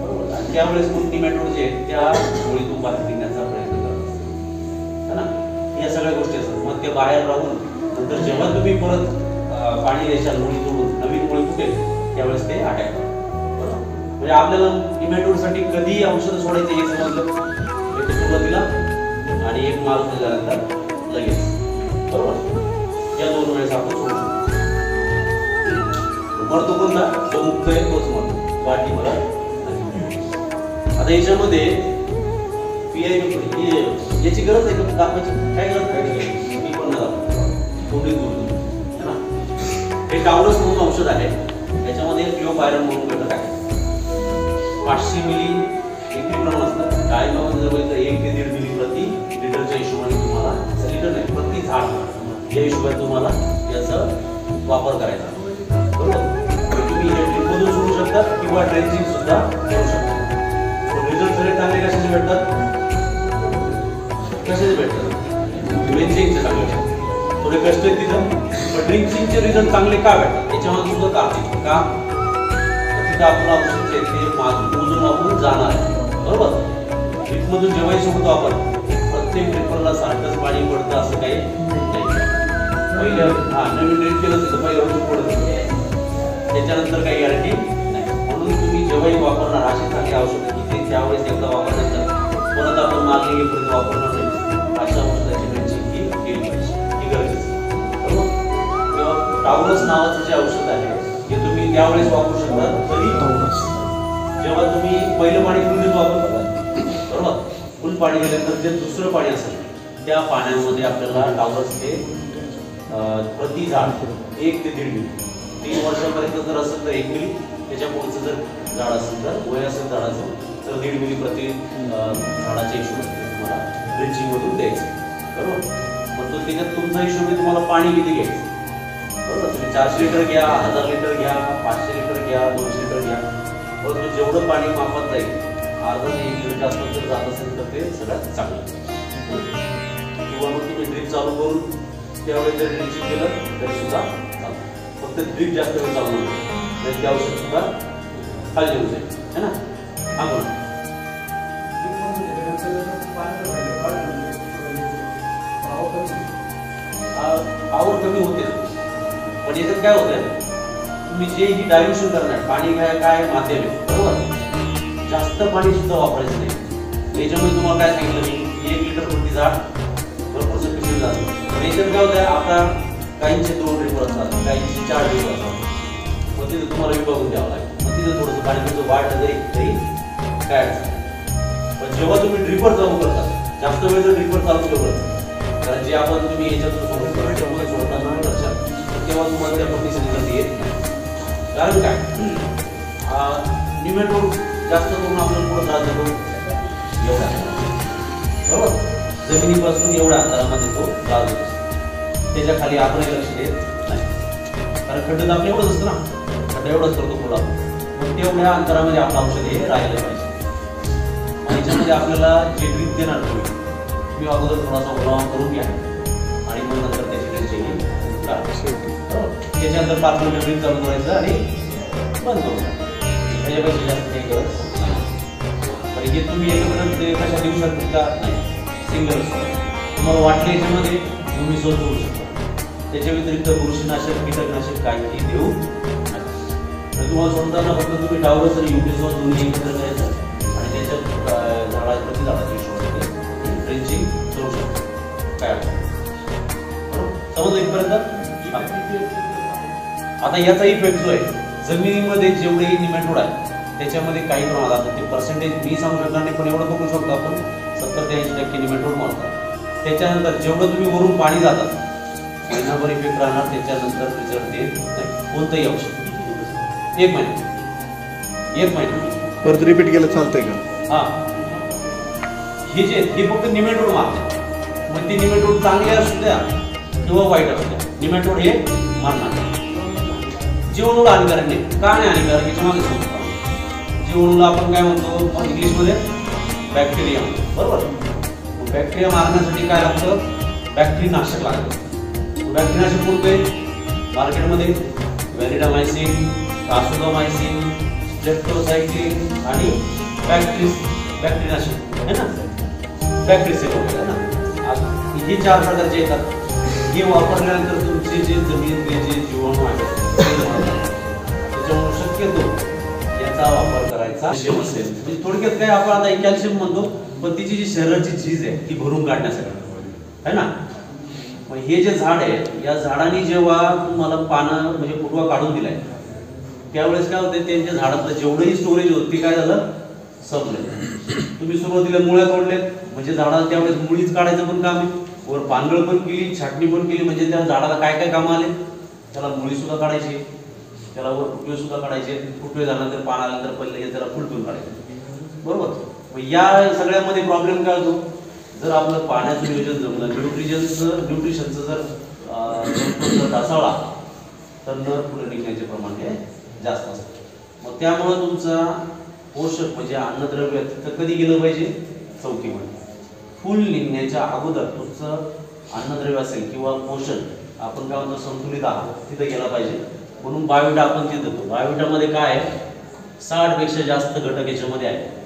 Speaker 3: बरोबर. आणि त्यावेळेस निमॅटोड जे आहेत त्या मुळीतून बाहेर निघण्याचा प्रयत्न करतात है ना. या सगळ्या गोष्टी असतात. मग ते बाहेर राहून नंतर जेव्हा तुम्ही परत पाणी द्यायच्या मुळी तोडून नवीन मुळी फुटेल त्यावेळेस ते अटॅक बरोबर. म्हणजे आपल्याला निमॅटोडसाठी कधी औषध सोडायचं हे समजलं एक सुरुवातीला आणि एक माल झाल्यानंतर लगेच बरोबर. या 2 वेळेस आपण सोडू शकतो. मरतो कोणता, आता याच्यामध्ये याची गरज आहे का दाखवायची? काय गरज नाही, मी पण थोडी दूर है ना. हे टाउनस म्हणून औषध आहे, याच्यामध्ये क्लिओपायरन म्हणून घटक आहे. 500 मिली एकरी प्रमाण असतं. डाळिंबामध्ये जवळ 1 ते 1.5 मिली प्रति लिटरच्या हिशोबाने तुम्हाला, लिटर नाही प्रति झाड या हिशोबाने तुम्हाला याचा वापर करायचा, बरोबर. तुम्ही हे ड्रिपमधून सोडू शकता किंवा ड्रेंचिंग सुद्धा करू शकता. रिझल्ट सगळे चांगले कशाचे भेटतात? कशाचे भेटतात? ड्रेंचिंगचे चांगले. थोडे कष्ट आहेत तिथं, पण ड्रिंचिंगचे रिझल्ट चांगले का भेटतात? याच्यामध्ये सुद्धा कारण का तिथं आपण औषध ते मोजून आपण जाणार आहे, बरोबर. ड्रिपमधून जेव्हाही सोडतो आपण, प्रत्येक ड्रिपरला सारखंच पाणी पडतं असं काही नाही. पहिल्या नवीन ड्रिप केलं तिथं पहिल्या वर्षी पडत, त्याच्यानंतर काही गॅरंटी नाही. म्हणून तुम्ही जेव्हाही वापरणार अशी चांगली औषधं की ते त्यावेळेस एकदा वापरल्यानंतर परत आपण मागणी घेपर्यंत वापरणार नाही, अशा औषधाची ड्रेंचिंग ही केली पाहिजे, ही गरजेची, बरोबर. किंवा टाउनस नावाचं जे औषध आहे हे तुम्ही त्यावेळेस वापरू शकता. तरी जेव्हा तुम्ही पहिलं पाणी फुल वापरता, बरोबर, फुल पाणी गेल्यानंतर जे दुसरं पाणी असेल त्या पाण्यामध्ये आपल्याला टाउनस हे प्रति झाड 1 ते 1.5 मिली, 3 वर्षापर्यंत जर असेल तर 1 मिली, त्याच्या पुढचं जर झाड असेल तर वय असेल झाडाचं तर 1.5 मिली प्रति झाडाच्या हिशोबाने तुम्हाला ड्रेंचिंगमधून द्यायचं, बरोबर. मग तो त्याच्यात तुमचा हिशोब तुम्हाला पाणी किती घ्यायचं, बरोबर. तुम्ही 400 लिटर घ्या, 1000 लिटर घ्या, 500 लिटर घ्या, 200 लिटर घ्या, बरोबर. जेवढं पाणी मापात जाईल, अर्धा ते 1 लिटर जास्त जर जात असेल तर ते सगळ्यात चांगलं. किंवा मग तुम्ही ड्रिप चालू करून त्यावेळेस जर ड्रेंचिंग केलं तरी सुद्धा चालतं. फक्त ड्रिप जास्त वेळ चालू नाही, ते औषध सुद्धा खाली येऊ जाईल, है ना. हा बोला. पावर कमी होते ना, पण याच्यात काय होतंय, तुम्ही जे ही डायल्युशन करणार पाणी काय माध्यम आहे, बरोबर. जास्त पाणी सुद्धा वापरायचं नाही. याच्यामुळे तुम्हाला काय सांगितलं मी 1 लिटर प्रति झाड भरपूर सफिशियंट जातं. पण याच्यात काय होतं, आता काहींचे 2 ड्रिपर असतात, काहींचे 4 ड्रिपर असतात. मग तिथं तुम्हाला विभागून द्यावं लागेल. मग तिथं थोडंसं पाणी तुमचं वाढलं तरी काय अडचण. पण जेव्हा तुम्ही ड्रिपर चालू करता, जास्त वेळ जर ड्रिपर चालू ठेवलं, कारण जे आपण तुम्ही याच्यातून सोडताना लक्षात, तेव्हा तुम्हाला त्या पद्धतीने रिझल्ट येत नाही. कारण काय, निमेटोड जास्त करून आपल्याला पुढे त्रास देतो एवढ्या, बरोबर. जमिनीपासून एवढ्या अंतरामध्ये तो त्रास देतो, त्याच्या खाली आपण लक्ष देत नाही. कारण खड्डे आपलं एवढंच असतं ना, खड्डा एवढंच करतो पुढं, मग तेवढ्या अंतरामध्ये आपलं औषध हे राहिलं पाहिजे. आणि याच्यामध्ये आपल्याला जे ड्रिप देणार तुम्ही अगोदर थोडासा ओलावा करून घ्या आणि मग नंतर त्याची ड्रेंचिंग करा. त्याच्यानंतर 5 मिनिटं ड्रिप चालू करायचं आणि बंद करून त्याच्यापेक्षा जास्त काही गरज नाही. आणि हे तुम्ही एकत्र कशा देऊ शकता नाही, सिंगल तुम्हाला वाटले याच्यामध्ये तुम्ही सोड करू शकता. त्याच्या व्यतिरिक्त बुरशीनाशक, कीटकनाशक काहीही देऊ नका. तर तुम्हाला सोडताना फक्त तुम्ही डावरस आणि युनिसॉल दोन्ही एकत्र करायचं आणि त्याच्यात झाडाप्रती झाडाची हिशोबाने ड्रेंचिंग करू शकतो. काय समज इथपर्यंत. आता याचा इफेक्ट जो आहे जमिनीमध्ये जेवढे निमेटोड आहे त्याच्यामध्ये काही प्रमाणात ते पर्सेंटेज मी सांगू शकणार नाही, पण एवढं बघू शकतो आपण 70 ते 80% निमेटोड मारतात. त्याच्यानंतर जेवढं तुम्ही वरून पाणी जातात महिनाभर इफेक्ट राहणार, त्याच्यानंतर रिझल्ट देत नाही कोणतंही औषध. 1 महिना
Speaker 1: परत रिपीट केलं चालतंय का?
Speaker 3: हा, हे फक्त निमेटोड मारतात. मग ते निमेटोड चांगले असू द्या किंवा वाईट असू द्या, निमेटोड हे मारणार. जीवाणू हानिकारक नाही. का नाही हानिकारक याच्या मागे सांगतो. जीवाणूला आपण काय म्हणतो इंग्लिशमध्ये बॅक्टेरिया म्हणतो, बरोबर. बॅक्टेरिया मारण्यासाठी काय लागतं, बॅक्टेरियानाशक लागतं. बॅक्टेरियानाशक कोणते मार्केटमध्ये व्हॅलिडामायसिन, कासोडामायसिन, स्ट्रेप्टोसाइक्लिन आणि बॅक्टेरियानाशक आहे ना, बॅक्टेरियासिड वगैरे ना. हे 4 प्रकारचे येतात. हे वापरल्यानंतर तुमचे जे जमिनीतले जे जीवाणू आहेत त्याच्यामुळे शक्यतो याचा वापर करायचा असेल. म्हणजे थोडक्यात काय आपण आता कॅल्शियम म्हणतो, पण तिची जी शरीराची झीज आहे ती भरून काढण्यासाठी आहे ना. मग हे जे झाड आहे, या झाडाने जेव्हा तुम्हाला पानं म्हणजे फुटवा काढून दिलाय त्यावेळेस काय होतं, त्यांच्या झाडातलं जेवढंही स्टोरेज होतं ते काय झालं संपले. तुम्ही सुरुवातीला मुळ्या तोडल्यात म्हणजे झाडाला त्यावेळेस मुळीच काढायचं पण काम आहे, वर पानगळ पण केली, छाटणी पण केली, म्हणजे त्या झाडाला काय काय कामं आले. त्याला मुळी सुद्धा काढायची, त्याला वर फुटवे सुद्धा काढायचे, फुटवे झाल्यानंतर पान आल्यानंतर पहिले त्याला फुलटून काढायचे, बरोबर. मग या सगळ्यामध्ये प्रॉब्लेम काय होतो, जर आपलं पाण्याचं नियोजन जमलं, न्यूट्रिशनचं जर ढासळला तर नर फुलं निघण्याचे प्रमाण हे जास्त असतं. मग त्यामुळं तुमचा पोषक म्हणजे अन्नद्रव्य तिथं कधी गेलं पाहिजे, चौकीमध्ये. फुल निघण्याच्या अगोदर तुमचं अन्नद्रव्य असेल किंवा पोषण आपण काय म्हणतो संतुलित आहार तिथं गेला पाहिजे. म्हणून बायोविटा आपण तिथं देतो. बायोविटामध्ये काय आहे, 60 पेक्षा जास्त घटक याच्यामध्ये आहे.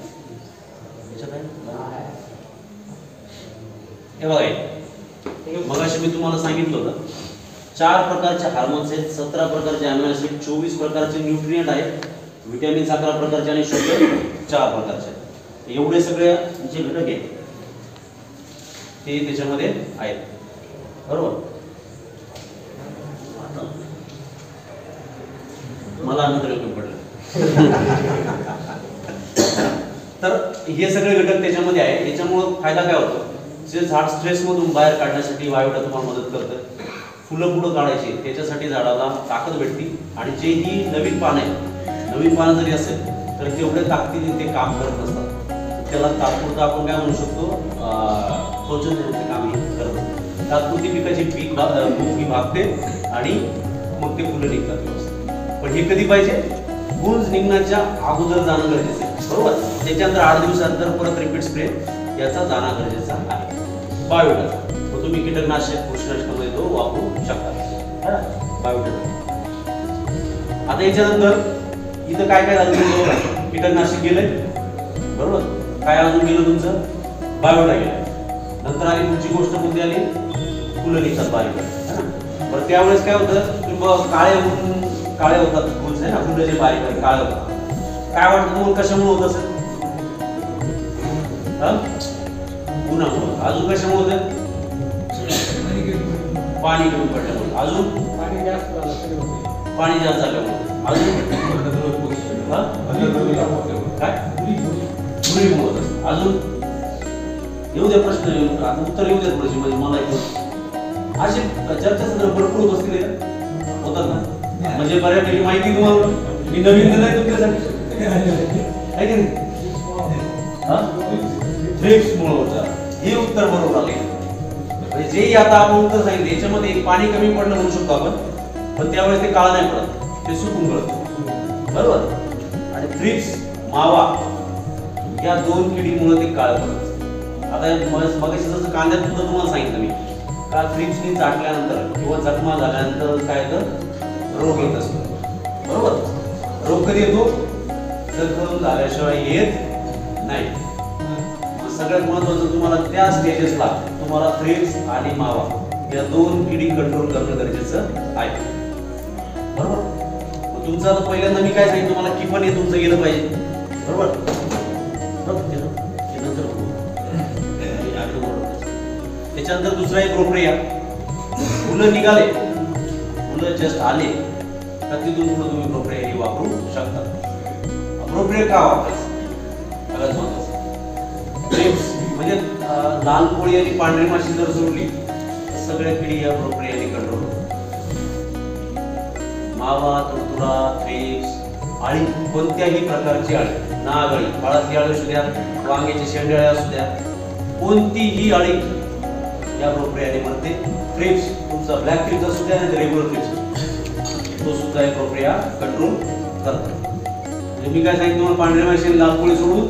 Speaker 3: हे बघा, मगाशी मी तुम्हाला सांगितलं होतं 4 प्रकारचे हार्मोन्स आहेत, 17 प्रकारचे अमिनो ऍसिड, 24 प्रकारचे न्यूट्रिएंट आहेत, विटॅमिन्स 11 प्रकारचे आणि शुगर 4 प्रकारचे आहेत. एवढे सगळे जे घटक आहेत ते त्याच्यामध्ये आहेत, बरोबर. मला अन्नद्रव्य कमी पडलं. तर हे सगळे घटक त्याच्यामध्ये आहे. याच्यामुळे फायदा काय होतो, जे झाड स्ट्रेस मधून बाहेर काढण्यासाठी बायोविटा तुम्हाला मदत करतं. फुलं पुढं काढायची त्याच्यासाठी झाडाला ताकद भेटते, आणि जे ही नवीन पानं आहे, नवीन पानं जरी असेल तर तेवढ्या ताकदीने ते काम करत नसतात. त्याला तात्पुरतं आपण काय म्हणू शकतो, शोषण देण्याचे काम करत असतात. तात्पुरती पिकाची भूक भागते आणि मग ते फुलं निघतात व्यवस्थित. पण हे कधी पाहिजे, गुंज निघण्याच्या अगोदर जाणं गरजेचं आहे, बरोबर. त्याच्यानंतर 8 दिवसानंतर परत रिपीट स्प्रे याचा जाणं गरजेचा आहे बायोविटाचा. मग तुम्ही कीटकनाशक कृषीनाशकामध्ये तो वापरू शकता बायोविटा. आता याच्यानंतर इथं काय काय झालं, कीटकनाशक गेलंय, बरोबर. काय अजून गेलं तुमचं, बायोविटा गेलं. नंतर आली पुढची गोष्ट कोणती आली, फुलं निघतात बारीक. बरं, त्यावेळेस काय होतं, तुम्ही काळे होतात फुल आहे ना, फुलं जे बारीक बारीक काळे होतात. काय वाटतं तुम्हाला कशामुळे होत असेल, उन्हामुळे. अजून कशामुळे होतं, पाणी कमी पडल्यामुळे. अजून पाणी जास्त झाल्यामुळे. अजून काय, धुळीमुळे. अजून येऊ द्या प्रश्न, आता उत्तर येऊ द्या थोडीशी, म्हणजे मला एक असे चर्चासत्र भरपूर होत असतील होतात ना, म्हणजे बऱ्यापैकी माहिती तुम्हाला मी नवीन दिलंय तुमच्यासाठी आहे की नाही. थ्रिप्समुळे होतं, हे उत्तर बरोबर आले. म्हणजे जेही आता आपण उत्तर सांगितलं याच्यामध्ये एक पाणी कमी पडलं म्हणू शकतो आपण, पण त्यावेळेस ते काळं नाही पडत, ते सुकून गळतं, बरोबर. आणि थ्रिप्स, मावा या 2 किडीमुळे ते काळं पडतं. आता मगाशी जसं कांद्यात सुद्धा तुम्हाला सांगितलं मी, का थ्रिप्सनी चाटल्यानंतर किंवा जखमा झाल्यानंतर काय तर रोग येत असतो, बरोबर. रोग कधी येतो, जखम झाल्याशिवाय येत नाही. सगळ्यात महत्वाचं तुम्हाला त्या स्टेजेसला तुम्हाला थ्रिप्स आणि मावा या 2 किडी कंट्रोल करणं गरजेचं आहे, बरोबर. मग तुमचं आता पहिल्यांदा मी काय सांगितलं तुम्हाला, की पण हे तुमचं गेलं पाहिजे, बरोबर. त्याच्यानंतर दुसरा एक प्रक्रिया, फुलं निघाले, फुलं जस्ट आले तर तिथून पुढे तुम्ही प्रक्रिया ही वापरू शकता. प्रक्रिया का वापरायचं, सगळ्यात महत्वाचं थ्रिप्स म्हणजे लाल कोळी आणि पांढरी माशी जर सोडली सगळ्या किडी या प्रक्रियेने कंट्रोल होतात. मावा, तुडतुडा, थ्रिप्स, अळी, कोणत्याही प्रकारची अळी, नाग अळी, फळातली अळी असू द्या, वांग्याची शेंडे असू द्या, कोणतीही अळी या प्रक्रियेने मरते. थ्रिप्स तुमचा ब्लॅक थ्रिप्स असू द्या आणि रेग्युलर थ्रिप्स, तो सुद्धा ही प्रक्रिया कंट्रोल करतात. मी काय सांगितलं तुम्हाला, पांढऱ्या माशी, लाल कोळी सोडून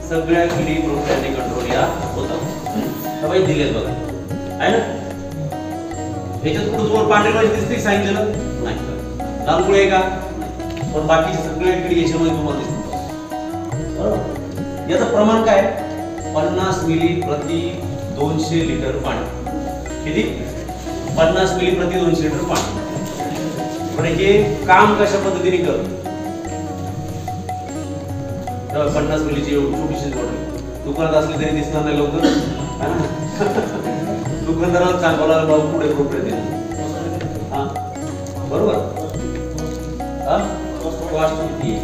Speaker 3: सगळ्या किडी प्रक्रियेने कंट्रोल या होतात. तर दिलेत बघा, आहे ना. याच्यात पुढे तुम्हाला पांढरी माशी दिसते सांगितलेलं नाही, लाल कोळी आहे का, पण बाकीच्या सगळ्या किडी याच्यामध्ये तुम्हाला दिसतात, बरोबर. याचं प्रमाण काय, 50 मिली प्रति 200 लिटर पाणी. किती, 50 मिली प्रति 200 लिटर पाणी. पण हे काम कशा पद्धतीने करतो, 50 मिलीची छोटीशी बॉटल दुकानात असली तरी दिसणार नाही लवकर, दुकानदाराला सांगायला भाऊ पुढे प्रोप्रियत दिला, हा बरोबर. कॉस्ट किती आहे,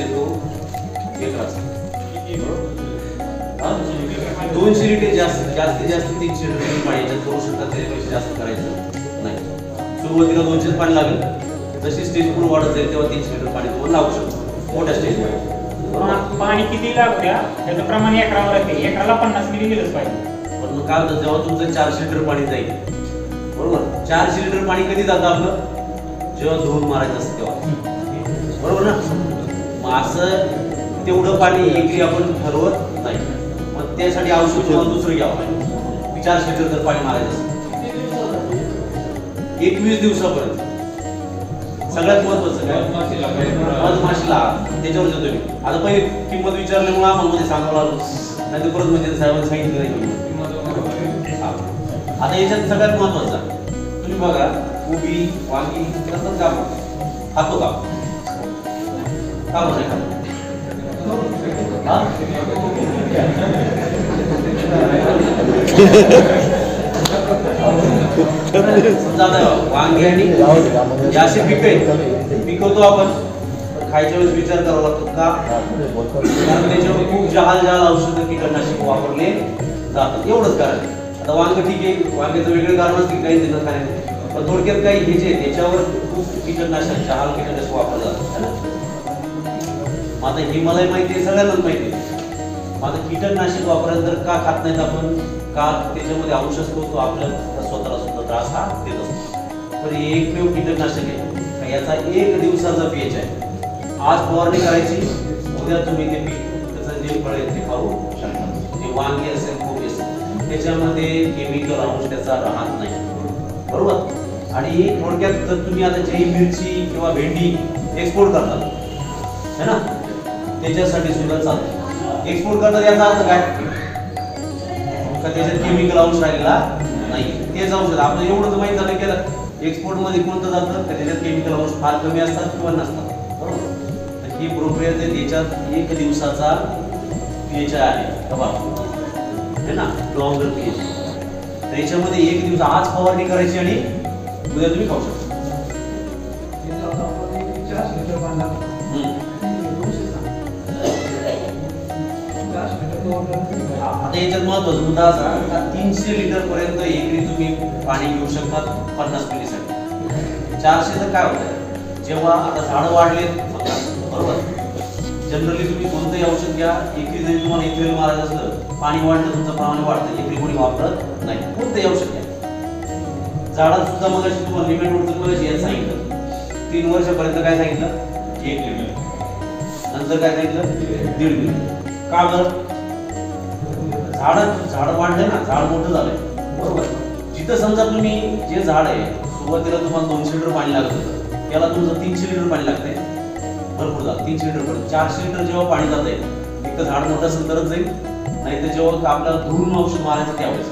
Speaker 3: असेल तो एकराचा. 200 लिटर जास्तीत जास्त 300 लिटर पाणी याच्यात करू शकतात. त्याच्यापेक्षा जास्त करायचं नाही. सुरुवातीला 200 पाणी लागेल, जशी स्टेज पुढे वाढत जाईल तेव्हा 300 लिटर पाणी तुम्हाला लागू शकतो मोठ्या स्टेजवर.
Speaker 2: पाणी किती लागत्या त्याचं प्रमाण एकरावर येते. एकराला 50 मिली दिलंच पाहिजे.
Speaker 3: पण मग काय होतं, जेव्हा तुमचं 400 लिटर पाणी जाईल, बरोबर, 400 लिटर पाणी कधी जातं आपलं, जेव्हा धुवून मारायचं असतं तेव्हा, बरोबर ना. मग असं तेवढं पाणी एकरी आपण ठरवत नाही. मग त्यासाठी औषध तुम्हाला दुसरं घ्यावं लागेल. 400 लिटर जर पाणी मारायचं असेल 21 दिवसापर्यंत. सगळ्यात महत्वाचं काय, मधमाशीला त्याच्यावर येतो मी. आता पहिले किंमत विचारल्यामुळे आम्हाला मध्ये सांगावं लागलं, नाही तर परत म्हणजे साहेबांनी सांगितलं नाही. आता याच्यात सगळ्यात महत्वाचं तुम्ही बघा, कोबी वांगी करतात का, खातो का, का बरं खातो. समजा वांगी आणि अशी पिकं पिकवतो आपण, खायच्या वेळेस विचार करावा लागतो का, कारण त्याच्यावर खूप जहाल औषधं कीटकनाशक वापरले जातात. एवढंच कारण. आता वांग ठीक आहे, वांग्याचं वेगळं कारण असते काही देणं काय, पण थोडक्यात काही हे जे त्याच्यावर खूप कीटकनाशक जहाल कीटकनाशक वापरले जातात. आता हे मलाही माहिती आहे, सगळ्यांनाच माहिती आहे. आता कीटकनाशक वापरायला तर का खात नाहीत आपण, का त्याच्यामध्ये अंश असतो तो आपल्याला स्वतःला सुद्धा त्रास हा देत असतो. तर एकमेव कीटकनाशक आहे, याचा 1 दिवसाचा पीएच आहे. आज फवारणी करायची, उद्या तुम्ही ते पीक त्याचं जे फळ आहे ते खाऊ शकता. म्हणजे वांगी असेल, कोबी असेल, त्याच्यामध्ये केमिकल अंश त्याचा राहत नाही, बरोबर. आणि थोडक्यात जर तुम्ही आता जी मिरची किंवा भेंडी एक्सपोर्ट करतात है ना, त्याच्यासाठी सुद्धा चालतं. एक्सपोर्ट करतात याचा अर्थ काय, का त्याच्यात केमिकल अंश राहिलेला नाही. तेच औषध आपलं एवढं तर माहित झालं की एक्सपोर्ट मध्ये कोणतं जातं, का त्याच्यात केमिकल अंश फार कमी असतात किंवा नसतात, बरोबर. तर ही प्रक्रिया त्याच्यात 1 दिवसाचा पीएच आहे है ना, लॉंगर पीएच. त्याच्यामध्ये 1 दिवस आज फवारणी करायची आणि उद्या तुम्ही खाऊ शकता. आता याच्यात महत्वाचा मुद्दा असा, 300 लिटर पर्यंत एकरी तुम्ही पाणी घेऊ शकतात 50 मिलीसाठी. 400 तर काय होतं, जेव्हा आता झाडं वाढले बरोबर, जनरली तुम्ही कोणतंही औषध घ्या, एकरी जरी तुम्हाला इथेनॉल मारायचं असलं, पाणी वाढतं, तुमचं प्रमाण वाढतं, एकरी कोणी वापरत नाही. कोणतंही औषध घ्या. झाडात सुद्धा मग तुम्हाला लिमिट उडतं, मग यात सांगितलं 3 वर्षापर्यंत काय सांगितलं 1 लिटर, नंतर काय सांगितलं 1.5 लिटर. का बरं, झाड वाढलंय ना, झाड मोठं झालंय, बरोबर. जिथं समजा तुम्ही जे झाड आहे सुरुवातीला तुम्हाला 200 लिटर पाणी लागत होतं, त्याला तुमचं 300 लिटर पाणी लागतंय, भरपूर झालं 300 लिटर पर्यंत. 400 लिटर जेव्हा पाणी जात आहे, एक तर झाड मोठं असेल तरच जाईल, नाही तर जेव्हा आपल्याला धुवून औषध मारायचं त्यावेळेस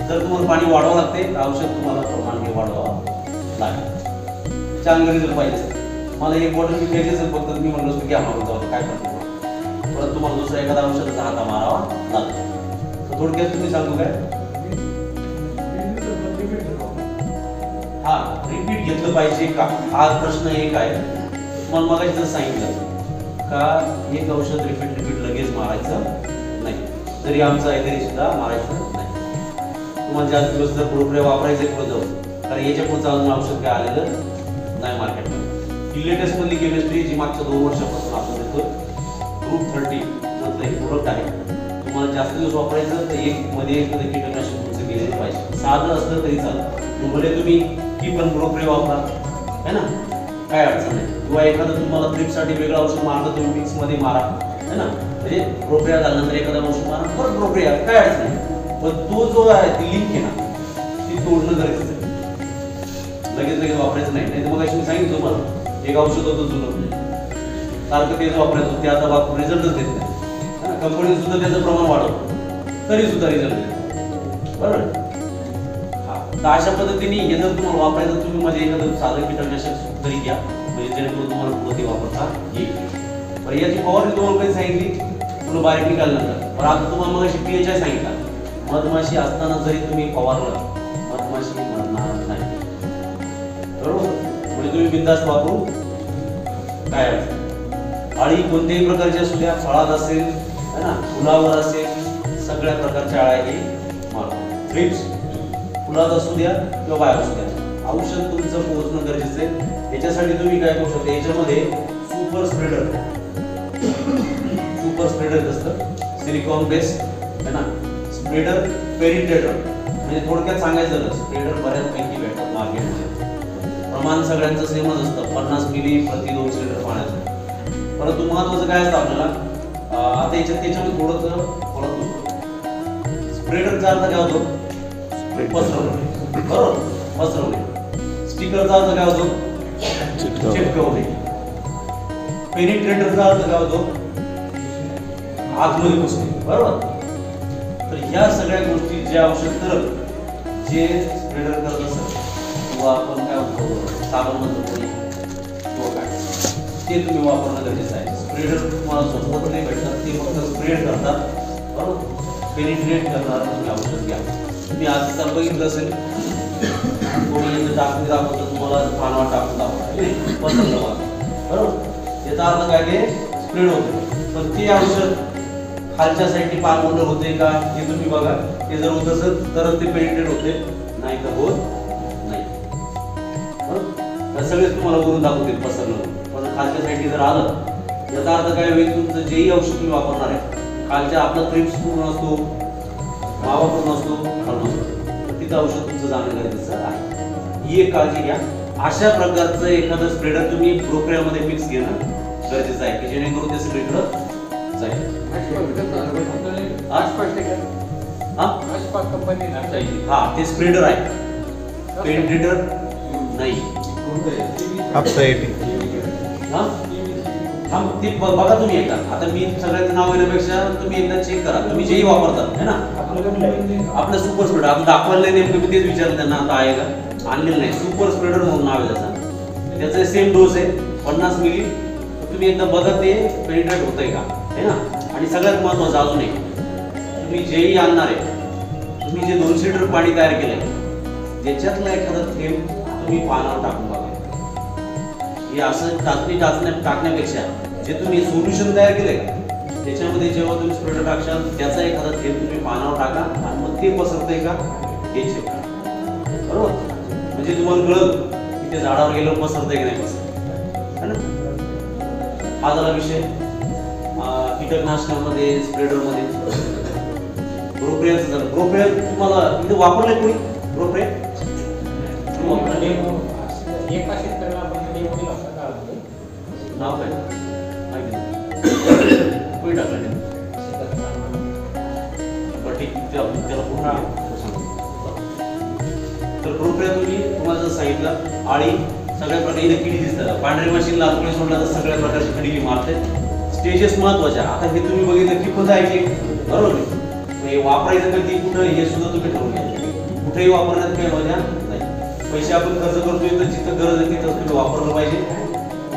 Speaker 3: जर तुम्हाला पाणी वाढवावं लागते, तर औषध तुम्हाला प्रमाण हे वाढवावं लागेल. चांगलं रिझल्ट पाहिजे. मला 1 बॉटल मी घ्यायची असेल, फक्त मी म्हणलो असतो घ्या मागून जाऊ, काय करतो, परत तुम्हाला दुसरा एखादा औषधाचा हाता मारावा लागतो. थोडक्यात तुम्ही सांगू काय, हा रिपीट घेतलं पाहिजे का, हा प्रश्न एक आहे. तुम्हाला मगाशी जर सांगितलं का एक औषध रिपीट लगेच मारायचं नाही, जरी आमचं आहे तरी सुद्धा मारायचं नाही. तुम्हाला जास्त दिवस जर प्रोग्रेस वापरायचं पुढे जाऊ, कारण याच्या पुढचं अजून औषध काय आलेलं नाही मार्केटमध्ये. ही लेटेस्ट मधली केमिस्ट्री जी मागच्या 2 वर्षापासून आपण देतो, ग्रुप 30 मधलं एक प्रोडक्ट आहे. तुम्हाला जास्त दिवस वापरायचं तर एक मध्ये एखादं कीटकनाशक तुमचं गेलेलं पाहिजे, साधं असलं तरी चालतं. भले तुम्ही ती पण प्रोग्रेस वापरा है ना, काय अडचण नाही. किंवा एखादं तुम्हाला ट्रिपसाठी वेगळं औषध मारलं तुम्ही मिक्स मध्ये मारा है ना, म्हणजे प्रोक्रिया झाल्यानंतर एखादा औषध मारा, परत प्रोक्रिया, काय अडचण नाही. पण तो जो आहे ती लिंक आहे ना, ती तोडणं गरजेचं आहे. लगेच वापरायचं नाही. तर मग अशी मी सांगितलं तुम्हाला, एक औषध होतं जुनं, सारखं तेच वापरायचं होतं, ते आता वापरून रिझल्टच देत नाही. कंपनी सुद्धा त्याचं प्रमाण वाढवतो, तरी सुद्धा रिझल्ट देतो, बरोबर. तर अशा पद्धतीने हे जर तुम्हाला वापरायचं, तुम्ही म्हणजे एखादं साधं कीटकनाशक तरी घ्या, म्हणजे जेणेकरून तुम्हाला पुढे ते वापरता येईल. पण याची फवारणी तुम्हाला काही सांगितली पुन्हा बारीक निकालनंतर. पण आता तुम्हाला मग पीएच आहे सांगितला, मधमाशी असताना जरी तुम्ही फवारलं, मधमाशी मरणार नाही, बरोबर. म्हणजे तुम्ही बिनधास्त वापरू काय अळी कोणत्याही प्रकारची असू द्या, फळात असेल है ना, फुलावर असेल, सगळ्या प्रकारच्या अळ्या हे मारतो. थ्रिप्स फुलात असू द्या किंवा बाहेर असू द्या, औषध तुमचं पोहोचणं गरजेचं आहे. याच्यासाठी तुम्ही काय करू शकता, याच्यामध्ये सुपर स्प्रेडर असतं, सिलिकॉन बेस्ड है ना, स्प्रेडर पेनिट्रेटर. म्हणजे थोडक्यात सांगायचं झालं, स्प्रेडर बऱ्याचपैकी भेटतात मार्केटमध्ये. प्रमाण सगळ्यांचं सेमच असतं, 50 मिली प्रति 2 लिटर पाण्याचं. परंतु महत्वाचं काय असतं आपल्याला, आता त्याच्यामध्ये थोडंसं फरक होतो. स्प्रेडरचा अर्थ काय होतो, पसरवणे, बरोबर, पसरवणे. स्टिकरचा अर्थ काय होतो, चिटकवणे. पेनिट्रेटरचा अर्थ काय होतो, आतमध्ये घुसणे, बरोबर. तर ह्या सगळ्या गोष्टी जे औषध करत जे स्प्रेडर करत असत किंवा आपण काय म्हणतो साबण म्हणतो किंवा काय, ते तुम्ही वापरणं गरजेचं आहे. स्प्रेडर तुम्हाला स्वतःच नाही भेटतात, ते फक्त स्प्रेड करतात, बरोबर, पेनिट्रेट करणार तुम्ही औषध घ्या. तुम्ही आज तर बघितलं असेल, कोणी टाकून दाखवतं तुम्हाला पानावर टाकून दाखवतं पसरलं, बरोबर. याचा अर्थ काय, ते स्प्रेड होते. पण ते औषध खालच्या साईडने पान मोठं होते का हे तुम्ही बघा. ते जर होत असेल तरच ते पेनिट्रेट होते, नाही तर होत नाही. सगळेच तुम्हाला वरून दाखवतील पसरलं, पण खालच्या साईडने जर आलं याचा अर्थ काय होईल, तुमचं जेही औषध तुम्ही वापरणार आहे खालच्या आपला थ्रिप्स पूर्ण असतो, मावा पूर्ण असतो, तिथं औषध तुमचं जाणं गरजेचं आहे. ही एक काळजी घ्या. अशा प्रकारचं एखादं स्प्रेडर तुम्ही प्रोक्रियामध्ये मिक्स घेणं गरजेचं आहे की जेणेकरून ते सगळीकडं जाईल. हा ते स्प्रेडर आहे, पेनिट्रेटर नाही. ते बघा तुम्ही एकदा. आता मी सगळ्यांचं नाव घेण्यापेक्षा तुम्ही एकदा चेक करा, तुम्ही जेही वापरतात है ना. आपलं सुपर स्प्रेडर आपण दाखवायला नेमकं मी तेच विचारलं त्यांना, आता आहे का, आणलेलं नाही. सुपर स्प्रेडर म्हणून नाव आहे त्याचा. त्याचा सेम डोस आहे 50 मिली. तुम्ही एकदा बघा ते पेनिट्रेट होतंय का है ना. आणि सगळ्यात महत्वाचं अजून एक, तुम्ही जेही आणणार आहे, तुम्ही जे 200 लिटर पाणी तयार केलंय त्याच्यातला एखादा थेंब तुम्ही पानावर टाकून बघा. हे असं टाकण्यापेक्षा जे तुम्ही सोल्युशन तयार केलंय त्याच्यामध्ये जेव्हा तुम्ही स्प्रेडर टाकशाल त्याचा एखादा थेंब तुम्ही पानावर टाका आणि मग ते पसरतंय का हे चेक करा, बरोबर. म्हणजे तुम्हाला कळलं की ते झाडावर गेल्यावर पसरतंय की नाही पसरत, है ना. हा झाला विषय कीटकनाशकामध्ये, स्प्रेडरमध्ये. प्रोप्रियनचं झालं. प्रोप्रियन तुम्हाला इथे वापरलंय कोणी प्रोप्रियन? नाव काय माहिती कोणी टाकलं ठीक त्याला पूर्ण. तर प्रोप्रियन तुम्हाला जर सांगितलं, आळी सगळ्या प्रकारे इथे किडी दिसतात. पांढरी मशीन लातून सोडला तर सगळ्या प्रकारची किडी मारते. स्टेजेस महत्वाच्या. आता हे तुम्ही बघितलं की पद आहे, बरोबर. हे वापरायचं कधी कुठं हे सुद्धा तुम्ही ठरवून घ्या. कुठेही वापरण्यात काही मजा नाही. पैसे आपण खर्च करतोय तर जिथं गरज आहे तिथं तुम्ही वापरलं पाहिजे.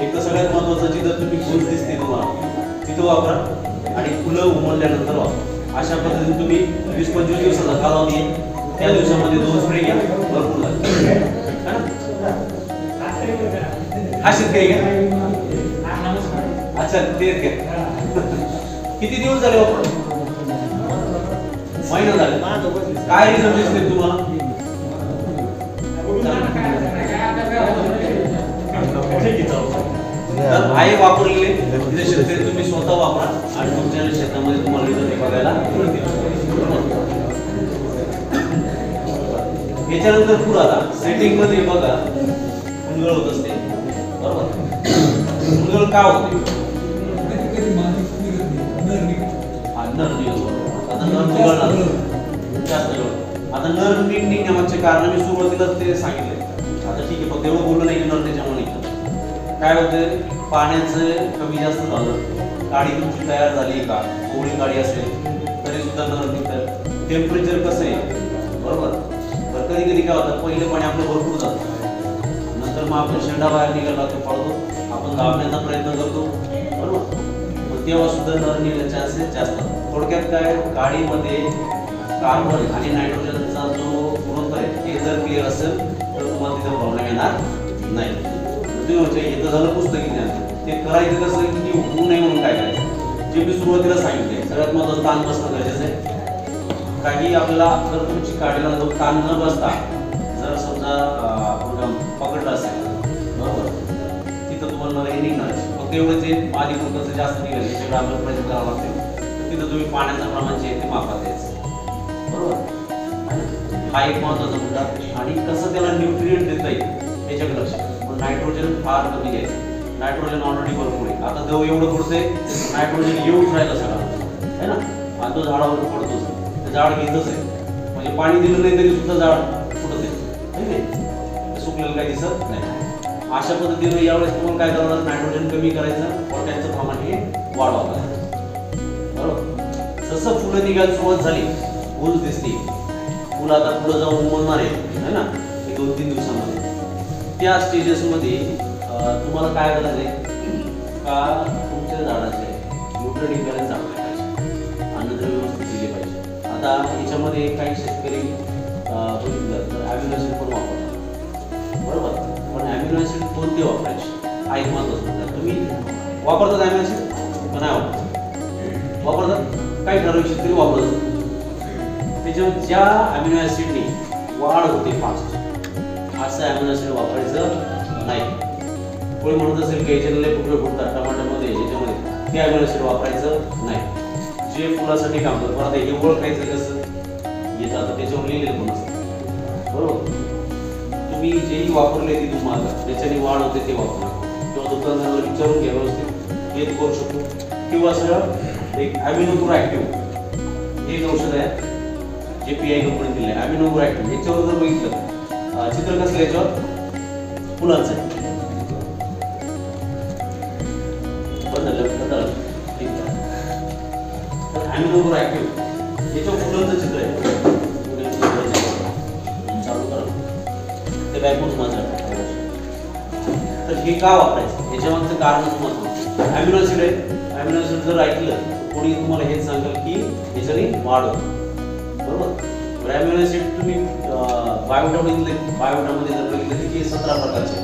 Speaker 3: एक तर सगळ्यात महत्वाचं, जिथं तुम्ही फुल दिसते तुम्हाला तिथं वापरा आणि फुलं उमलल्यानंतर वापरा. अशा पद्धतीने तुम्ही 20-25 दिवसाचा कालावधी आहे, त्या दिवसामध्ये 2 स्प्रे घ्या, भरपूर लागेल. हा शेतकरी घ्या. अच्छा तेच घ्या. किती दिवस झाले वापरून? महिना झाले. काय रिझल्ट दिसते तुम्हाला? आहे वापरलेले तिथे शेतकरी तुम्ही स्वतः वापरा आणि तुमच्या शेतामध्ये तुम्हाला रिझल्ट बघायला मिळतील. याच्यानंतर पुढे आता सेटिंग मध्ये बघा फुलगळ होत असते, बरोबर. फुलगळ का होते? आता नर निघण्यामागचे कारण मी सुरुवातीलाच ते सांगितले. आता ठीक आहे, फक्त एवढं बोललं नाही की नर त्याच्यामुळे निघतं. काय होतं, पाण्याचं कमी जास्त झालं, काडी तुमची तयार झाली का, कोवळी काडी असेल तरी सुद्धा नर निघतं. टेम्परेचर कसं आहे, बरोबर. तर कधी कधी काय होतं, पहिलं पाणी आपलं भरपूर जातं, नंतर मग आपला शेंडा बाहेर निघायला लागतो, पडतो, आपण दाबण्याचा प्रयत्न करतो, बरोबर. मग तेव्हा सुद्धा नर निघण्याचे चान्सेस जास्त. थोडक्यात काय, काडीमध्ये कार्बन आणि नायट्रोजनचा जो गुणोत्तर आहे हे जर क्लिअर असेल तर तुम्हाला तिथे प्रॉब्लेम येणार नाही. तुम्ही म्हणजे इथं झालं पुस्तकी ज्ञान, ते करायचं कसं की होऊ नये म्हणून काय करायचं, जे मी सुरुवातीला सांगितले सगळ्यात महत्त्वाचं ताण बसणं गरजेचं आहे. काही आपल्याला जर तुमची काढीला जो ताण न बसता जर समजा आपण पकडलं असेल बरोबर, तिथं तुम्हाला हे निघणार फक्त एवढं जे आधी कुठं जास्त निघेल त्याच्याकडे आपल्याला प्रयत्न करावा लागते. तिथं तुम्ही पाण्याचं प्रमाण जे आहे ते मापात द्यायचं बरोबर. हा एक महत्त्वाचा मुद्दा. आणि कसं त्याला न्यूट्रिएंट देता येईल याच्याकडे लक्ष. पण नायट्रोजन फार कमी घ्यायचं, नायट्रोजन ऑलरेडी भरपूर आहे. आता गहू एवढं पडतंय नायट्रोजन येऊच राहिलं सगळं आहे ना, आणि तो झाडावर पडतोच, ते झाड घेतच आहे. म्हणजे पाणी दिलं नाही तरी सुद्धा झाड फुटत आहे, सुकलेलं काही दिसत नाही. अशा पद्धतीने यावेळेस तुम्हाला काय करावं लागतं, नायट्रोजन कमी करायचं, पोटॅशचं प्रमाण हे वाढवावं लागतं बरोबर. जसं फुलं निघायला सुरुवात झाली, फुल दिसते, फुलं आता पुढे जाऊन उमलणार आहे ना 2-3 दिवसामध्ये. त्या स्टेजेसमध्ये तुम्हाला काय करायचं आहे का तुमच्या झाडाचे न्यूट्रिएंट बॅलन्स चांगला पाहिजे, अन्नद्रव्य व्यवस्थित दिले पाहिजे. आता याच्यामध्ये काही शेतकरी बघितलं तर ॲमिनो ॲसिड पण वापरतात बरोबर. पण ॲमिनो ॲसिड कोणते वापरायचे हा एक महत्त्वाचा मुद्दा. तुम्ही वापरतात ॲमिनो ॲसिड पण नाही वापरतात, काही ठराविक शेतकरी वापरतात. त्याच्यावर ज्या ॲमिनो ॲसिडने वाढ होते फास्ट असं ॲमिनो ॲसिड वापरायचं नाही. कोणी म्हणत असेल की याच्यातले कुठे फुटतात टमाट्यामध्ये याच्यामध्ये, ते ॲमिनो ॲसिड वापरायचं नाही. जे फुलासाठी काम करतात पण आता हे ओळखायचं कसं येतं, आता त्याच्यावर लिहिलेलं पण असतं बरोबर. तुम्ही जेही वापरले ते तुम्हाला ज्याच्याने वाढ होते ते वापरा, किंवा दुकानदाराला विचारून घ्या व्यवस्थित हे करू शकतो. किंवा सरळ एक ॲमिनो ॲक्टिव्ह हे एक औषध आहे जे PI कंपनी दिले आहे, ॲमिनो ॲक्टिव्ह. याच्यावर जर बघितलं चित्र कसलं याच्यावर फुलांचं बदल ठीक आहे. तर ॲमिनो ॲक्टिव्ह याच्यावर फुलांचं चित्र आहे, चालू करा ते बॅकून माझं. तर हे का वापरायचं याच्यामागचं कारण तुम्हाला ॲमिनो ॲसिड आहे. ॲमिनो ॲसिड जर ऐकलं कोणी तुम्हाला हेच सांगेल की याच्याने वाढ होते बरोबर. ॲमिनो ॲसिड तुम्ही बायोटामध्ये जर बघितलं की हे 17 प्रकारचे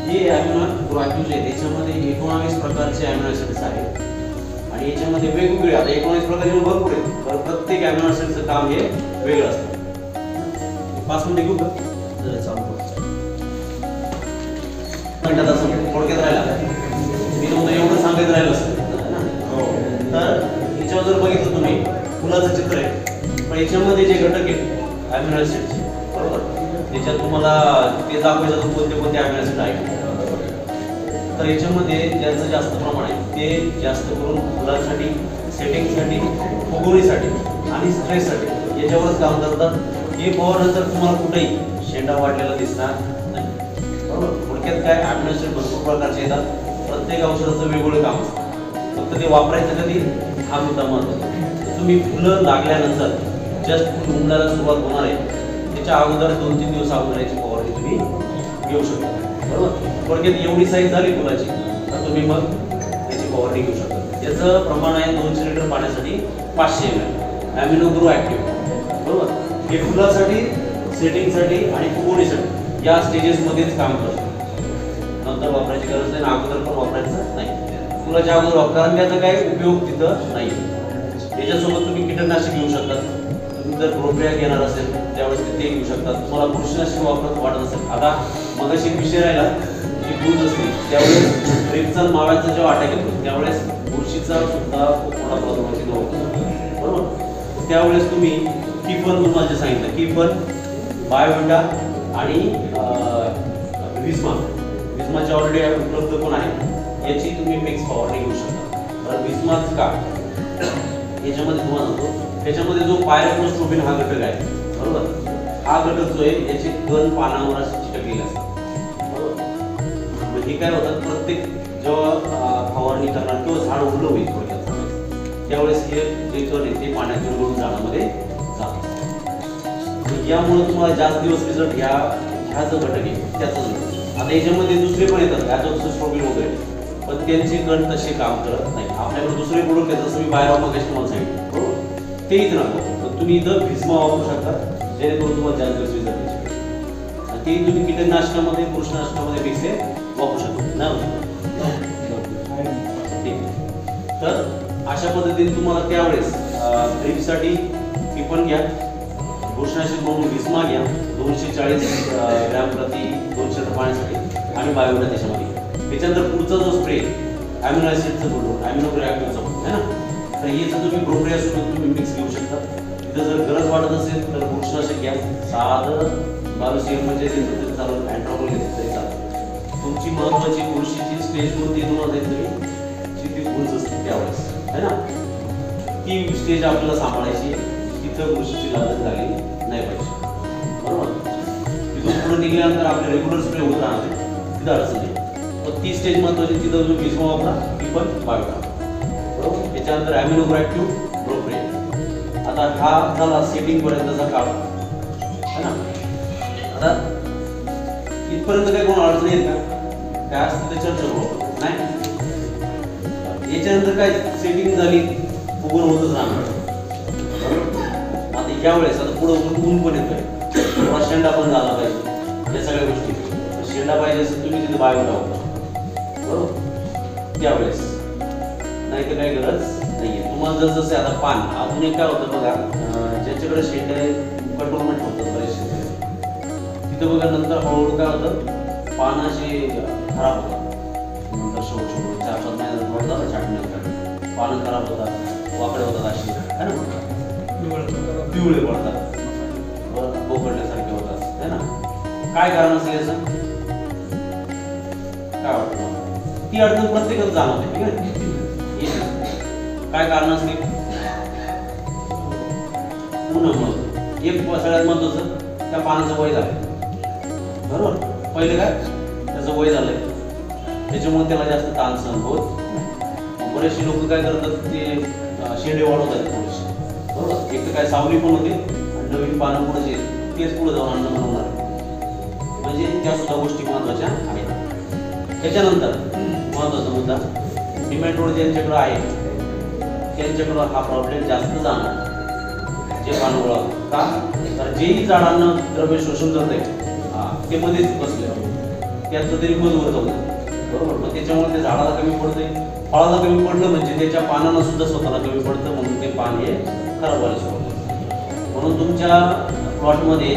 Speaker 3: हे ॲमिनो ॲक्टिव्ह जे आहे त्याच्यामध्ये 19 प्रकारचे ॲमिनो ॲसिड्स आहेत. आणि याच्यामध्ये वेगवेगळे आता 19 प्रकारचे भरपूर आहेत, तर प्रत्येक ॲमिनो ॲसिडचं काम हे वेगळं असतं. 5 मिनिटं घेऊ का चालू मिनिटात असं थोडक्यात राहिला मी तुम्हाला एवढं सांगत राहिलं असतं. तर याच्यावर जर बघितलं तुम्ही फुलाचं चित्र आहे, पण याच्यामध्ये जे घटक आहेत ॲमिनो ॲसिडचे बरोबर, त्याच्यात तुम्हाला ते दाखवायचं तर कोणते कोणते ॲमिनो ॲसिड आहेत. तर याच्यामध्ये ज्याचं जास्त प्रमाण आहे ते जास्त करून फुलांसाठी, सेटिंगसाठी, फुगवणीसाठी आणि स्ट्रेससाठी याच्यावरच काम करतात. हे फवारल्यानंतर तुम्हाला कुठेही शेंडा वाढलेला दिसणार नाही बरोबर. थोडक्यात काय ॲमिनो ॲसिड भरपूर प्रकारचे येतात, प्रत्येक औषधाचं वेगवेगळं काम असतं, फक्त ते वापरायचं कधी हा मुद्दा महत्त्वाचा. तुम्ही फुलं लागल्यानंतर जस्ट फुल उमलायला सुरुवात होणार आहे त्याच्या अगोदर 2-3 दिवस अगोदर याची फवारणी तुम्ही घेऊ शकता बरोबर. थोडक्यात एवढी साईज झाली फुलाची तर तुम्ही मग त्याची फवारणी घेऊ शकता. त्याचं प्रमाण आहे 200 लिटर पाण्यासाठी 500 ml ॲमिनो ग्रो ॲक्टिव्ह बरोबर. हे फुलासाठी, सेटिंगसाठी आणि फुगवणीसाठी या स्टेजेसमध्येच काम करतं. नंतर वापरायची गरज नाही, अगोदर पण वापरायचं नाही. फुलाच्या अगोदर वापर, कारण त्याचा काही उपयोग तिथं नाही. त्याच्यासोबत तुम्ही कीटकनाशक घेऊ शकता. तुम्ही जर प्रोप्रिया घेणार असेल त्यावेळेस ते घेऊ शकता. तुम्हाला बुरशीनाशक वाटत असेल, आता मगाशी एक विषय राहिला की दूध असते त्यावेळेस रेपचा माव्याचा जेव्हा अटॅक येतो त्यावेळेस बुरशीचा सुद्धा खूप मोठा प्रॉब्लेम तिथं होतो बरोबर. त्यावेळेस तुम्ही कीफन तुम्हाला जे सांगितलं, कीफन, बायोविटा आणि विस्माचे ऑलरेडी उपलब्ध पण आहे, याची तुम्ही मिक्स फवारणी घेऊ शकता. तर विस्माच का याच्यामध्ये तुम्हाला होतो, त्याच्यामध्ये जो पायरोफ्लोस्ट्रोबिन हा घटक आहे बरोबर. हा घटक जो आहे याचे कण पानावर असे चिकटलेले असतात बरोबर. म्हणजे काय होतं, प्रत्येक जेव्हा फवारणी करणार किंवा झाड उरलं होईल थोडक्यात त्यावेळेस हे जे कण आहे ते पाण्यात विरघळून झाडामध्ये जातात. यामुळे तुम्हाला जास्त दिवस रिझल्ट ह्या जो घटक आहे त्याचाच मिळतो. आता याच्यामध्ये दुसरे पण येतात ॲझोक्सिस्ट्रोबिन वगैरे, पण त्यांचे कण तसे काम करत नाही. आपल्याकडे दुसरे प्रोडक्ट आहेत जसं मी बाहेर मगाशी तुम्हाला सांगितलं बरोबर, ते इथं नको. पण तुम्ही इथं भिस्मा वापरू शकता जेणेकरून तुम्हाला जास्त दिवस रिझल्ट येईल. ते तुम्ही कीटकनाशकामध्ये, बुरशीनाशकामध्ये मिक्स वापरू शकता. ठीक आहे. तर अशा पद्धतीने तुम्हाला त्यावेळेस ड्रीपसाठी टिपण घ्या, बुरशीनाशक म्हणून विस्मा घ्या 240 ग्रॅम प्रति 200 लिटर पाण्यासाठी आणि बायोडा त्याच्यामध्ये. त्याच्यानंतर पुढचा जो स्प्रे अॅमिनो ॲसिडचा बोलतो, अॅमिनो रिॲक्टिव्हचा बोलतो आहे ना, तर हे जर तुम्ही ब्रोप्रियासोबत तुम्ही मिक्स घेऊ शकता. तिथं जर गरज वाटत असेल तर बुरशीनाशक घ्या, साधं 12 CM म्हणजे चालू अँट्रॉपॉल घेतलं तरी चालतं. तुमची महत्त्वाची बुरशीची स्टेज कोणती तुम्हाला तरी ती उंच असते त्यावेळेस आहे ना, ती स्टेज आपल्याला सांभाळायची. तिथं बुरशीची लागत झाली नाही पाहिजे, बरोबर. तिथून पुढे निघाल्यानंतर आपले रेग्युलर स्प्रे होत राहते, तिथं अडचण नाही. तर ती स्टेज महत्त्वाची, तिथं जो विस्मा वापरा ती पण बायोडा, बरोबर. त्याच्यानंतर अॅमिनो रिॲक्टिव्ह ब्रोप्रिया. आता हा झाला सेटिंग पर्यंतचा काळ है ना. आता इथपर्यंत काही कोण अडचण येत का, काय असतं ते चर्चा करू नाही. याच्यानंतर काय सेटिंग झाली, उगवण होतच राहणार. आता यावेळेस आता पुढे ऊन पण येतोय, थोडा शेंडा पण झाला पाहिजे, या सगळ्या गोष्टी. शेंडा पाहिजे असेल तुम्ही तिथे बायोडा वापरा, बरोबर. त्यावेळेस नाही तर काही गरज नाहीये. तुम्हाला जर जसे आता पान अजून एक काय होतं बघा, ज्याच्याकडे शेंडे कंट्रोलमेंट होतं बरेचसे तिथं बघा, नंतर हळूहळू काय होतं, पान असे खराब होतात. नंतर शेवट 4-5 महिन्यात पडतात छाटण्यानंतर पानं खराब होतात, वाकडे होतात अशी है ना, पिवळे पडतात, बोकडल्यासारखे होतात है ना. काय कारण असेल याचं, काय वाटतं मला? ती अडचण प्रत्येकाच जाणवते, ठीक आहे. काय कारण असतील, उन्हामुळे एक सगळ्यात महत्वाचं, त्या पानाचं वय झालं, बरोबर. पहिले काय त्याचं वय झालंय, त्याच्यामुळे त्याला जास्त ताण सहन होत. बरेचसे लोक काय करतात, ते शेंडे वाढवतात थोडेसे, बरोबर. एक तर काय सावली पण होते आणि नवीन पानं पुढे जे तेच पुढे जाऊन अन्न बनवणार, म्हणजे त्या सुद्धा गोष्टी महत्वाच्या आहेत. त्याच्यानंतर महत्वाचा मुद्दा, निमॅटोड ज्यांच्याकडे आहे त्यांच्याकडं हा प्रॉब्लेम जास्त जाणार, जे पानगोळा का, तर जेही झाडांना द्रव्य शोषून जाते ते मध्येच बसले, त्याचं तरी मजवर जाऊ, बरोबर. मग त्याच्यामुळे ते झाडाला कमी पडते, फळाला कमी पडलं म्हणजे त्याच्या पानांना सुद्धा स्वतःला कमी पडतं, म्हणून ते पान हे खराब व्हायला सुरुवात. म्हणून तुमच्या प्लॉटमध्ये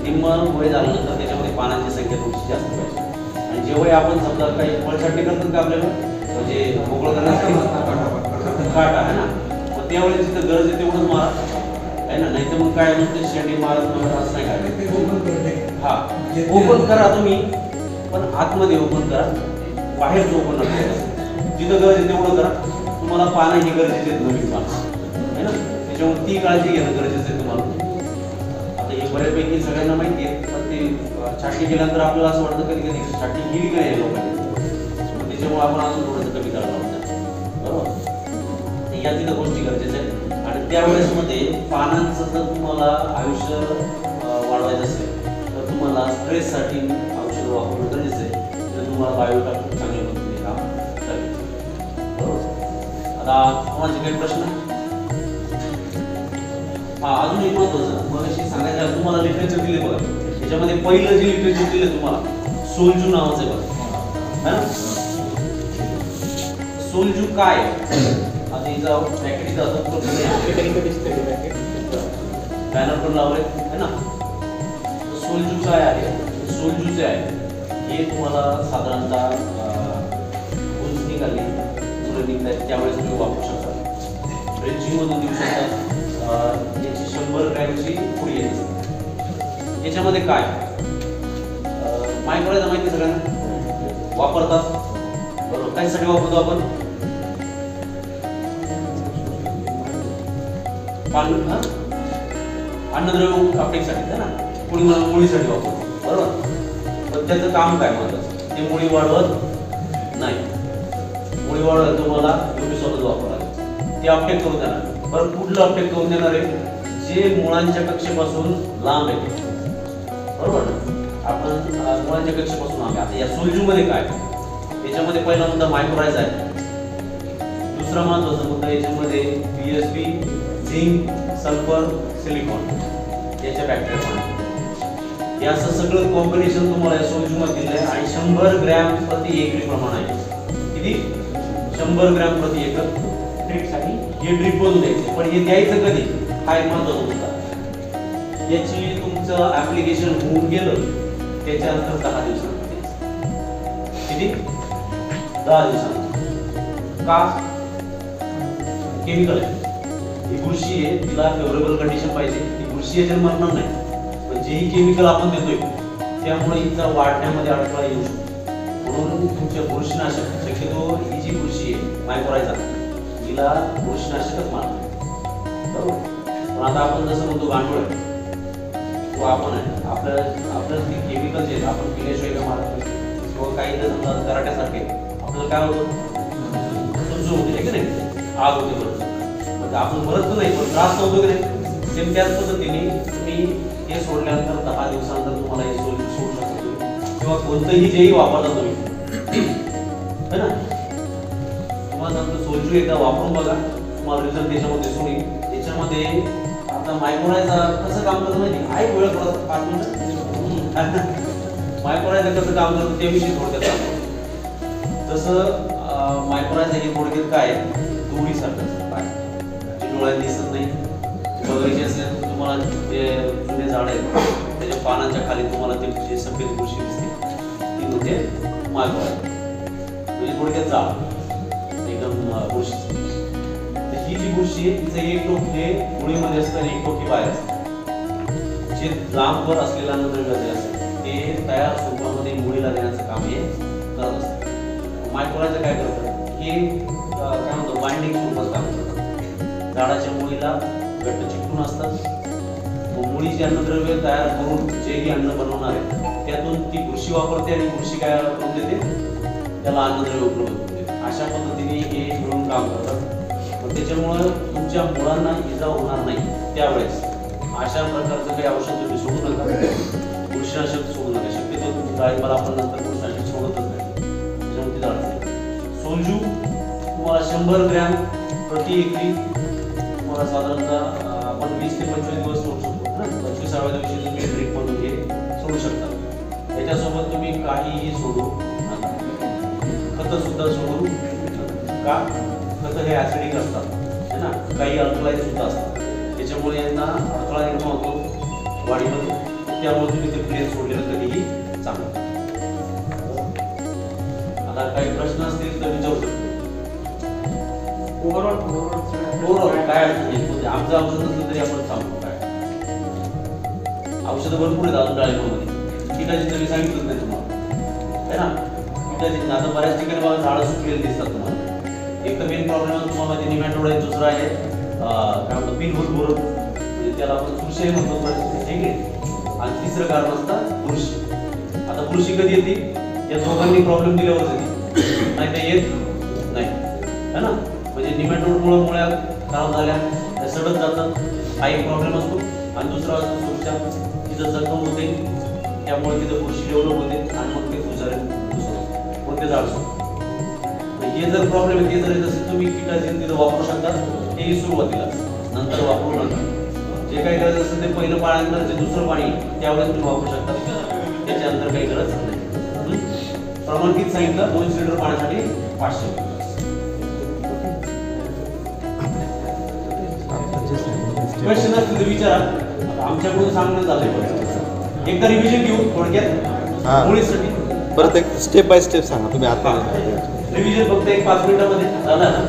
Speaker 3: निम्म वय झाल्यानंतर त्याच्यामध्ये पानांची संख्या तुमची जास्त पाहिजे. आणि जे वय आपण समजा काही फळछाटणी करतात का आपल्याला, म्हणजे मोकळं करण्यासाठी काटा आहे ना, मग त्यावेळेस जिथं गरज आहे तेवढंच मारा आहे ना, नाही तर मग काय नुसते शेंडी मारत असं नाही करायचं. हा, ओपन करा तुम्ही, पण आतमध्ये ओपन करा, बाहेरचं ओपन नका. जिथं गरज आहे तेवढं करा. तुम्हाला पानं ही गरजेची आहेत, नवीन पानं आहे ना, त्याच्यामुळे ती काळजी घेणं गरजेचं आहे तुम्हाला. आता हे बऱ्यापैकी सगळ्यांना माहिती आहे, पण ते छाटणी केल्यानंतर आपल्याला असं वाटतं कधी कधी छाटणी केली का नाही लोकांनी, त्याच्यामुळे आपण अजून थोडंसं कमी करायला होतं, बरोबर. या तिथं गोष्टी गरजेच्या आहेत. आणि त्यावेळेस मध्ये पानांचं जर तुम्हाला आयुष्य वाढवायचं असेल तर तुम्हाला स्ट्रेससाठी औषध वापरणं गरजेचं आहे. तर तुम्हाला बायोटा खूप चांगल्या पद्धतीने काम करेल, बरोबर. आता कोणाचे काही प्रश्न? हा, अजून एक महत्वाचं मग अशी सांगायचं, तुम्हाला लिटरेचर दिले बघा, त्याच्यामध्ये पहिलं जे लिटरेचर दिले तुम्हाला सोल्जू नावाचं बघा, है ना. सोल्जू काय, आता हिचा पॅकेट जातो बॅनर पण लावले है ना. सोल्जू काय आहे, सोल्जूचे आहे हे तुम्हाला साधारणतः उंच निघाली मुलं निघतात त्यावेळेस तुम्ही वापरू शकता. ड्रेंचिंगमधून देऊ शकता. याची 100 ग्रॅमची पुडी येते. याच्यामध्ये काय मायक्रोलाइझर माहिती सगळ्यांना वापरतात, बरोबर. कशासाठी वापरतो आपण, अन्नद्रव्य अपटेकसाठी है ना, मुळीसाठी वापरतो, बरोबर. पण त्याचं काम काय महत्वाचं, ते मुळी वाढवत नाही. मुळी वाढवत तुम्हाला युनिसॉलच वापरायचं, ते अपटेक करून देणार. बरं, कुठलं अपटेक करून देणार आहे, जे मुळांच्या कक्षेपासून लांब आहे, बरोबर. आपण मुळांच्या कक्षेपासून लांब आहे. आता या सोल्जूमध्ये काय, याच्यामध्ये पहिला मुद्दा मायक्रोरायझ आहे. दुसरा महत्वाचा मुद्दा याच्यामध्ये PSB, झिंक, सल्फर, सिलिकॉन याच्या बॅक्टेरिया हे असं सगळं कॉम्बिनेशन तुम्हाला या सोल्जूमध्ये दिलं आहे. आणि 100 ग्रॅम प्रति एकरी प्रमाण आहे. किती 100 ग्रॅम प्रति एकर
Speaker 2: ट्रिपसाठी
Speaker 3: हे ड्रिप मधून द्यायचे. पण हे द्यायचं कधी हा एक महत्वाचा मुद्दा. याची तुमचं ऍप्लिकेशन होऊन गेलं त्याच्यानंतर 10 दिवसांमध्ये किती 10 दिवसांमध्ये. का केमिकल आहे, ही बुरशी आहे, तिला फेवरेबल कंडिशन पाहिजे, ती बुरशी याच्यात मरणार नाही. पण जेही केमिकल आपण देतोय त्यामुळे हिचा वाढण्यामध्ये अडथळा येऊ शकतो. म्हणून तुमच्या बुरशीनाशक शक्यतो ही जी बुरशी आहे मायक्रोरायझा हिला बुरशीनाशकच मारतो बरोबर. पण आता आपण जसं म्हणतो गांडूळ आहे तो आपण आहे आपलं ते केमिकल जे आपण पिल्याशिवाय का मारतो किंवा काही जर समजा कराट्यासारखे आपल्याला काय होतं तुमचं होते की नाही आग होते बरोबर. म्हणजे आपण बरंच नाही पण त्रास होतो की नाही. सेम त्याच पद्धतीने तुम्ही हे सोडल्यानंतर 10 दिवसानंतर तुम्हाला हे सोडू शकतो किंवा कोणतंही जेही वापरता तुम्ही है ना. तुम्हाला नंतर सोल्जू एकदा वापरून बघा तुम्हाला रिझल्ट त्याच्यामध्ये सोडी. त्याच्यामध्ये आता मायक्रोरायझा कसं काम करतं माहिती आहे वेळ थोडा 5 मिनिटं मायक्रोरायझा कसं काम करतं ते विषयी थोडक्यात सांगतो. जसं मायक्रोरायझा हे थोडक्यात काय दोरीसारखं काय जे डोळ्यात दिसत नाही बघायचे असेल तर तुम्हाला जे जुने झाड आहेत त्याच्या पानांच्या खाली तुम्हाला ते जे सफेद बुरशी दिसते ती म्हणजे मायक्रोरायझा. म्हणजे थोडक्यात जाळ एकदम बुरशी. ही जी बुरशी आहे तिचं एक टोक हे मुळीमध्ये असतं आणि एक टोक बाहेर असतं. जे लांबवर असलेला अन्नद्रव्य असतं ते तयार स्वरूपामध्ये मुळीला देण्याचं काम हे करत असतं. मायक्रोरायझा काय करतात हे काय म्हणतो बाइंडिंग स्वरूपात काम करतात. झाडाच्या मुळीला घट्ट चिकटून असतात. मुळीचे अन्नद्रव्य तयार करून जेही अन्न बनवणार आहे त्यातून ती बुरशी वापरते आणि बुरशी काय करून देते त्याला अन्नद्रव्य उपलब्ध करून देते. अशा पद्धतीने हे मिळून काम करतात. त्याच्यामुळे तुमच्या मुळांना इजा होणार नाही. त्यावेळेस अशा प्रकारचं काही औषध तुम्ही सोडू नका. बुरशीनाशक सोडू नका. शक्यतो डाळिंबाला आपण नंतर बुरशीनाशक सोडतच नाही त्याच्यामुळे ती जाळते. सोल्जू तुम्हाला 100 ग्रॅम प्रति एकरी तुम्हाला साधारणतः आपण 20 ते 25 दिवस सोडू शकतो. 25व्या दिवशी तुम्ही ड्रिप मधून हे सोडू शकता. त्याच्यासोबत तुम्ही काहीही सोडू नका. खतं सुद्धा सोडू नका. खतं हे ऍसिडिक असतात है ना. काही अल्कलाईन सुद्धा असतात त्याच्यामुळे यांना अडथळा निर्माण होतो वाढीमध्ये. त्यामुळे तुम्ही ते प्लेन सोडलेलं कधीही चांगलं. आता काही प्रश्न असतील तर विचारू शकतो. ओव्हरऑल काय अडचण नाही. म्हणजे आमचं औषध नसलं तरी आपण सांगतो काय औषधं भरपूर आहेत अजून डाळिंबामध्ये. कीटाची तरी सांगितलंच नाही तुम्हाला है ना. कीटाची आता बऱ्याच ठिकाणी बघा झाडं सुकलेली दिसतात तुम्हाला. एक तर मेन प्रॉब्लेम तुम्हाला ते निमॅटोड आहे. दुसरा आहे काय म्हणतो पिनहोल बोरर म्हणजे त्याला आपण बुरशी म्हणतो ठीक आहे. आणि तिसरं कारण असतं बुरशी. आता बुरशी कधी येते या दोघांनी प्रॉब्लेम दिल्यावरच येते नाही तर येत नाही है ना. म्हणजे निमॅटोडमुळे मुळ्या खराब झाल्या त्या सडत जातात हा एक प्रॉब्लेम असतो. आणि दुसरा असतो सुरक्षा तिथं जखम होते त्यामुळे तिथं बुरशी डेव्हलप होते आणि मग ते फुजारे घुसवतात मग ते जाळतो. हे जर प्रॉब्लेम आहे ते जर जसं तुम्ही कीटकनाशक तिथं वापरू शकता हेही सुरुवातीला नंतर वापरू नका. जे काही गरज असेल ते पहिलं पाण्यानंतर जे दुसरं पाणी त्यावेळेस तुम्ही वापरू शकता. त्याच्यानंतर काही गरज नाही. प्रमाण किती सांगितलं 200 लिटर पाण्यासाठी 500. क्वेश्चन असतील तर विचारा. आमच्याकडून सांगण्यात झालंय. एकदा रिव्हिजन घेऊ थोडक्यात मुळीसाठी.
Speaker 4: परत एक स्टेप बाय स्टेप सांगा तुम्ही आता.
Speaker 3: रिव्हिजन फक्त एक 5 मिनिटामध्ये झालं ना.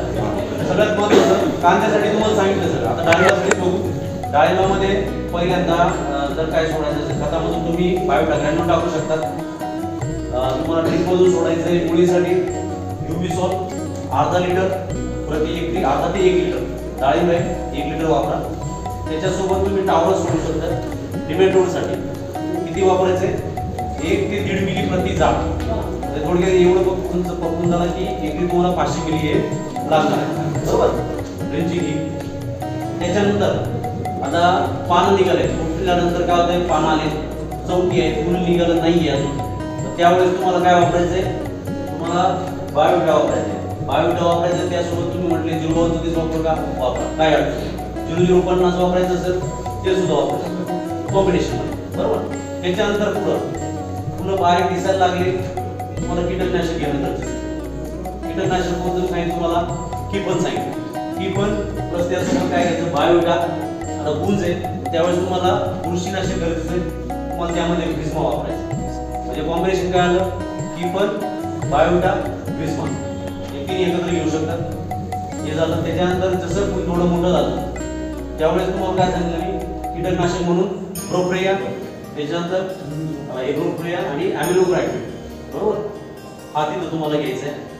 Speaker 3: सगळ्यात महत्त्वाचं कांद्यासाठी तुम्हाला सांगितलं सगळं. आता डाळिंबासाठी बघू. डाळिंबामध्ये पहिल्यांदा जर काय सोडायचं असेल खतामधून तुम्ही बायोटाग्रॅन्युल टाकू शकता. तुम्हाला ड्रिपमधून सोडायचं आहे मुळीसाठी युबिसॉल अर्धा लिटर प्रति एकरी अर्धा ते 1 लिटर. डाळिंब आहे 1 लिटर वापरा. त्याच्यासोबत तुम्ही टावर सोडू शकता. निमॅटोडसाठी किती वापरायचे 1 ते 1.5 मिली प्रति झाड. थोडक्यात एवढं तुमचं पकडून झालं की एकरी तुम्हाला 500 मिली हे लागणार आहे बरोबर ड्रिंचिंग ही. त्याच्यानंतर आता पानं निघाले फुटल्यानंतर काय होतंय पानं आले चौकी आहे फुल निघालं नाही आहे अजून तर त्यावेळेस तुम्हाला काय वापरायचंय तुम्हाला बायोविटा वापरायचंय. बायोविटा वापरायचं त्यासोबत तुम्ही म्हटले 0-1 वापर का वापरा काय अडचण 0-0-50 वापरायचं असेल ते सुद्धा वापरू शकता कॉम्बिनेशन मध्ये बरोबर. त्याच्यानंतर फुलं बारीक दिसायला लागले तुम्हाला कीटकनाशक घेणं गरजेचं. कीटकनाशक बद्दल सांगितलं तुम्हाला, की पण सांगितलं की पण प्लस त्यासोबत काय घ्यायचं बायोविटा. आता गुंज आहे त्यावेळेस तुम्हाला बुरशीनाशक गरजेचं आहे, तुम्हाला त्यामध्ये ग्रीस्मा वापरायचं. म्हणजे कॉम्बिनेशन काय आलं की पण बायोविटा ग्रीस्मा हे तीन एकत्र घेऊ शकतात. हे झालं. त्याच्यानंतर जसं थोडं मोठं झालं त्यावेळेस तुम्हाला काय सांगितलं मी कीटकनाशक म्हणून प्रोप्रिया, त्याच्यानंतर एग्रोप्रिया आणि ॲमिलोग्राइड. बरोबर, हा तिथं तुम्हाला घ्यायचा आहे.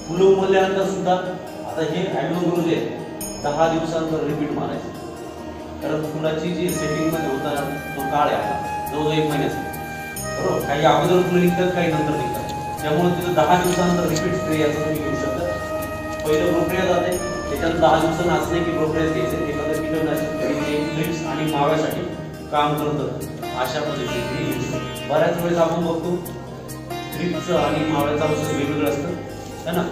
Speaker 3: फुलं उमरल्यानंतर सुद्धा आता हे ॲमिलोग्रोज आहे 10 दिवसानंतर रिपीट मारायचं. कारण फुलाची जी सेटिंगमध्ये होता तो काळ आहे आता जवळजवळ 1 महिन्याचा. बरोबर, काही अगोदर फुलं निघतात काही नंतर निघतात, त्यामुळे तिथं 10 दिवसानंतर रिपीट स्प्रे याचं तुम्ही घेऊ शकता. पहिलं प्रोप्रिया जाते, त्याच्यानंतर 10 दिवसांना असणे की प्रोप्रिया घ्यायचं. एखादं कीटकनाशक थ्रिप्स आणि माव्यासाठी काम करतं अशा पद्धतीने. बऱ्याच वेळेस आपण बघतो थ्रिप्सचं आणि माव्याचं औषध वेगवेगळं असतं है ना.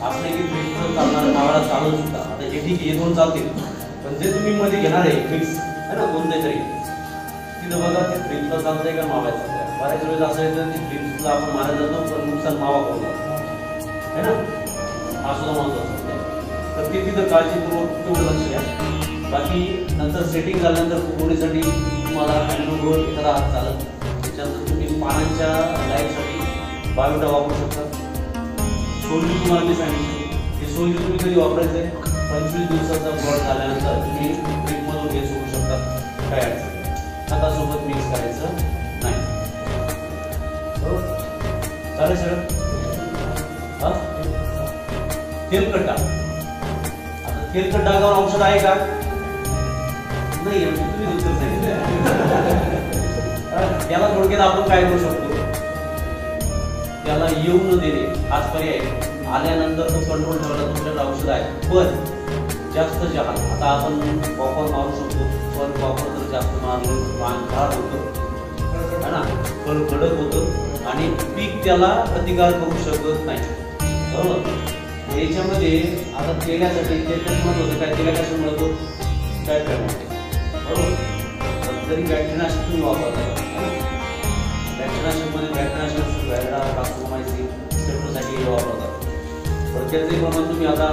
Speaker 3: असणे की थ्रिप्सचं चालणार माव्याला चालू सुद्धा. आता हे ठीक आहे, हे दोन चालतील, पण जे तुम्ही मध्ये घेणार आहे मिक्स है ना कोणते तरी, तिथं बघा ते थ्रिप्सला चालतंय का माव्याचं चालतंय. बऱ्याच वेळेस असं येतं की थ्रिप्सला आपण मारायला जातो पण नुकसान मावा करून जातो है ना. हा सुद्धा महत्वाचा असतो. तर ते तिथं काळजीपूर्वक तेवढं लक्ष द्या. बाकी नंतर सेटिंग झाल्यानंतर फुगवणीसाठी तुम्हाला ॲमिलोग्रोज एखादा हात चालत. त्याच्यानंतर तुम्ही पानांच्या लाईटसाठी बायोविटा वापरू शकता. सोलली तुम्हाला मी सांगितली, हे सोलली तुम्ही कधी वापरायचं आहे 25 दिवसाचा प्लॉट झाल्यानंतर तुम्ही ड्रिपमधून हे सोडू शकता. काय अडचण, खतासोबत मिक्स करायचं नाही. बरोबर, चालेल सर. हा तेलकट डाग, आता तेलकट डागावर औषध आहे का नाही, तुम्ही उत्तर सांगितलं. त्याला थोडक्यात आपण काय करू शकतो, त्याला येऊ न देणे हाच पर्याय. आल्यानंतर तो कंट्रोल ठेवायला तुमच्याकडे औषध आहे. पण जास्त जहा आता आपण वापर मारू शकतो, पण वापर जर जास्त मारलं पान खराब होतं है ना, फळ कडक होतं आणि पीक त्याला प्रतिकार करू शकत नाही. बरोबर, याच्यामध्ये आता तेलासाठी तेलकट होतं काय, तेला कशा मिळतो काय काय बरोबर. जरी बॅक्टेरियानाशक तुम्ही वापरता, बॅक्टेरियानाशकमध्ये बॅक्टेरियानाशक व्हॅलिडा, कास्टोमायसिन, स्टेप्टोसाठी वापरतात. पण त्याचे प्रमाण तुम्ही आता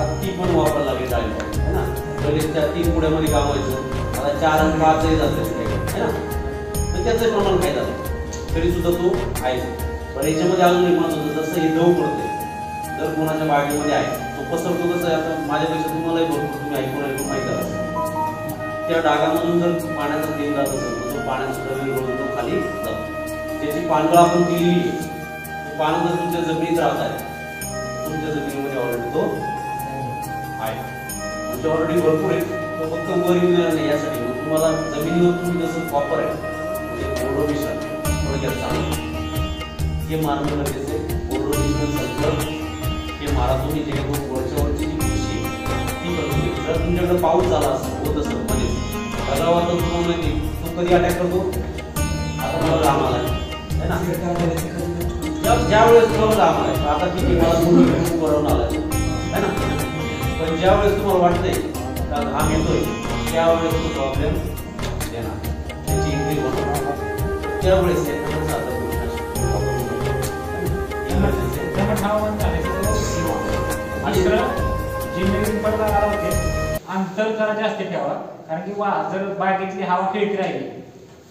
Speaker 3: अति पण वापरायला लागले डाळीमध्ये है ना. पहिले त्या 3 पुड्यामध्ये काम व्हायचं, आता 4 आणि 5 जातं है ना. तर त्याचं प्रमाण काय झालं तरी सुद्धा तो आहे. पण याच्यामध्ये अजून एक महत्त्वाचं, जसं हे दव पडते जर कोणाच्या बागेमध्ये आहे तो पसरतो कसं आहे. आता माझ्यापेक्षा तुम्हालाही भरपूर तुम्ही ऐकून माहिती आहे. त्या डागामधून जर पाण्याचा थेंब जात असेल तर तो पाण्याचा द्रव्य गळून तो खाली जातो. त्याची पानगळ आपण केली, पानं जर तुमच्या जमिनीत राहत आहे, तुमच्या जमिनीमध्ये ऑलरेडी तो आहे, म्हणजे ऑलरेडी भरपूर आहे. तो फक्त वर येऊ देणार नाही यासाठी तुम्हाला जमिनीवर तुम्ही जसं कॉपर आहे म्हणजे कोरडो मिश्रण थोडक्यात चांगलं हे मारणं गरजेचं आहे. कोरडो मिश्रण सल्फर हे मारा तुम्ही, जेणेकरून वरची जी कृषी ती करून. जर तुमच्याकडे पाऊस झाला असं होत असं मध्ये ढगावा तर तुम्हाला माहिती तो कधी अटॅक करतो. आता मला राम आला है ना, ज्या वेळेस तुम्हाला राम आलाय आता ठीक आहे मला तुम्ही बरोबर आलाय है ना. पण ज्या वेळेस तुम्हाला वाटतंय का घाम येतोय त्यावेळेस तो प्रॉब्लेम देणार, त्याची एंट्री होणार. त्यावेळेस
Speaker 2: अंतर जरा जास्त ठेवा, कारण की जर बागेतली हवा खेळती राहिली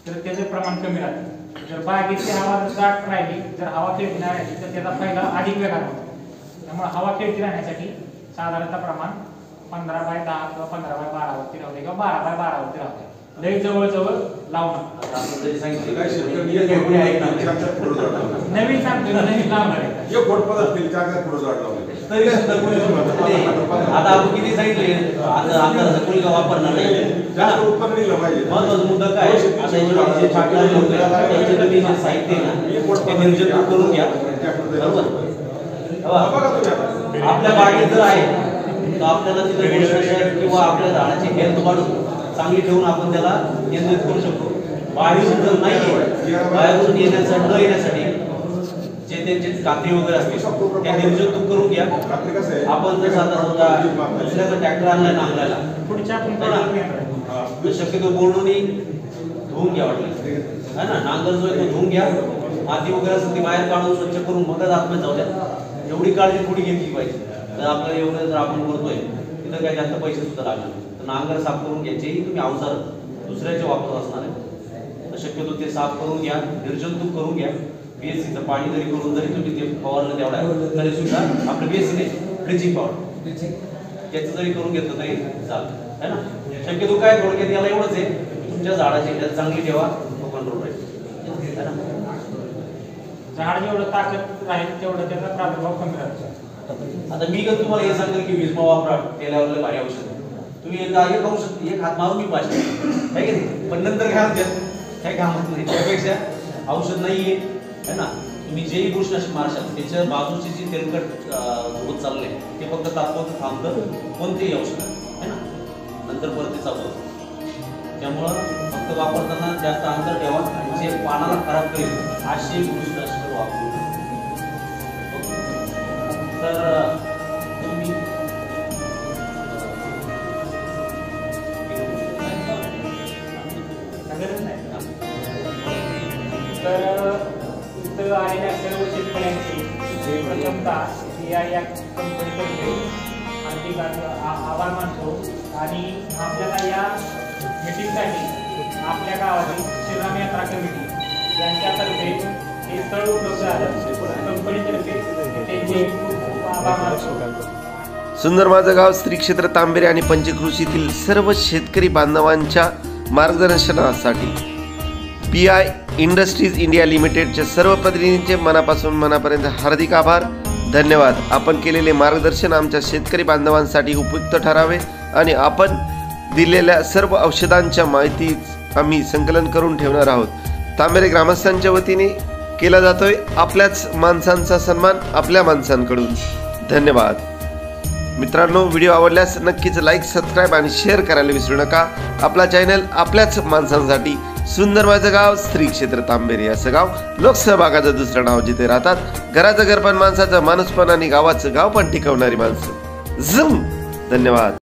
Speaker 2: तर त्याचं प्रमाण कमी राहते. जर बागेतली हवा दाट राहिली, जर हवा खेळती नाही राहिली तर त्याचा फायदा अधिक वेगाने होतो. त्यामुळे हवा खेळती राहण्यासाठी साधारणतः प्रमाण 15x10 किंवा 15x12 वरती राहते किंवा 12x12 वरती राहते. लई जवळ लावणं नवीन सांगतो, नवीन लावणार आहे.
Speaker 3: आता आपण किती सांगितले आता कोणी वापरणार नाही. महत्वाचा मुद्दा काय आता साहित्य ना करून घ्या. आपल्या बागेत जर आहे तर आपल्याला तिथे किंवा आपल्या झाडाची हेल्थ वाढून चांगली ठेवून आपण त्याला नियंत्रित करू शकतो. बाहेरून जर नाही बाहेरून येण्यासाठी जे त्यांचे कात्री वगैरे असतील त्या निर्जंतुक करून घ्या. आपण जर साधा दुसऱ्याचा ट्रॅक्टर आणलाय नांगरायला
Speaker 2: पुढच्या
Speaker 3: शक्यतो बोलून धुवून घ्या वाटलं है ना. नांगर जो आहे तो धुवून घ्या, माती वगैरे असेल ती बाहेर काढून स्वच्छ करून मगच आतमध्ये जाऊ द्या. एवढी काळजी थोडी घेतली पाहिजे. तर आपल्याला एवढं जर आपण करतोय तिथं काही जास्त पैसे सुद्धा लागणार नाही. तर नांगर साफ करून घ्यायचेही तुम्ही अवजार दुसऱ्याचे वापरत असणार आहे तर शक्यतो ते साफ करून घ्या, निर्जंतुक करून घ्या. BSCचं पाणी जरी करून जरी तुम्ही ते फवारलं तेवढा तरी सुद्धा आपलं BSCने ब्लिचिंग पावडर त्याचं जरी करून घेतलं तरी चालेल है ना. शक्यतो काय थोडक्यात याला एवढंच आहे तुमच्या झाडाची हेल्थ चांगली ठेवा, तो कंट्रोल राहील है ना.
Speaker 2: झाड जेवढं ताकद राहील तेवढं त्याचा प्रादुर्भाव कमी राहतो.
Speaker 3: आता मी कधी तुम्हाला हे सांगेल की विस्मा वापरा तेलावरले भारी औषध आहे. तुम्ही एक औषध एक हात मारून मी पाहिजे आहे की नाही, पण नंतर काय म्हणतात काही कामच नाही. त्यापेक्षा औषध नाहीये है ना. तुम्ही जेही बुरशीनाशक मारशाल त्याच्या बाजूची जी तेलकट होत चाललंय ते फक्त तात्पुरतं थांबतं कोणतेही औषध है ना, नंतर परत ते चालू होतं. त्यामुळं फक्त वापरताना जास्त अंतर ठेवा आणि जे पानाला खराब करेल अशी बुरशीनाशक वापरू. तर तुम्ही
Speaker 2: तर इथं आलेल्या सर्व शेतकऱ्यांचे प्रथमतः या कंपनीकडे हार्दिक आभार मानतो. आणि आपल्याला या मीटिंगसाठी आपल्या गावातील श्रीराम यात्रा कमिटी यांच्यातर्फे हे स्थळ उपलब्ध झालं. कंपनीतर्फे त्यांचे खूप आभार मानतो.
Speaker 1: सुंदर माझं गाव श्री क्षेत्र तांबेरे आणि पंचकृषीतील सर्व शेतकरी बांधवांच्या मार्गदर्शनासाठी PI इंडस्ट्रीज इंडिया लिमिटेडचे सर्व प्रतिनिधींचे मनापर्यंत हार्दिक आभार, धन्यवाद. आपण केलेले मार्गदर्शन आमच्या शेतकरी बांधवांसाठी उपयुक्त ठरावे आणि आपण दिलेल्या सर्व औषधांच्या माहिती आम्ही संकलन करून ठेवणार आहोत. तांबेरे ग्रामस्थांच्या वतीने केला जातोय आपल्याच माणसांचा सन्मान आपल्या माणसांकडून. धन्यवाद. मित्रांनो, व्हिडिओ आवडल्यास नक्कीच लाईक, सबस्क्राईब आणि शेअर करायला विसरू नका. आपला चॅनल आपल्याच माणसांसाठी. सुंदर माझं गाव श्री क्षेत्र तांबेरे असं गाव लोकसहभागाचं दुसरं नाव, जिथे राहतात घराचं घर पण माणसाचं माणूस पण आणि गावाचं गाव पण टिकवणारी माणसं. धन्यवाद.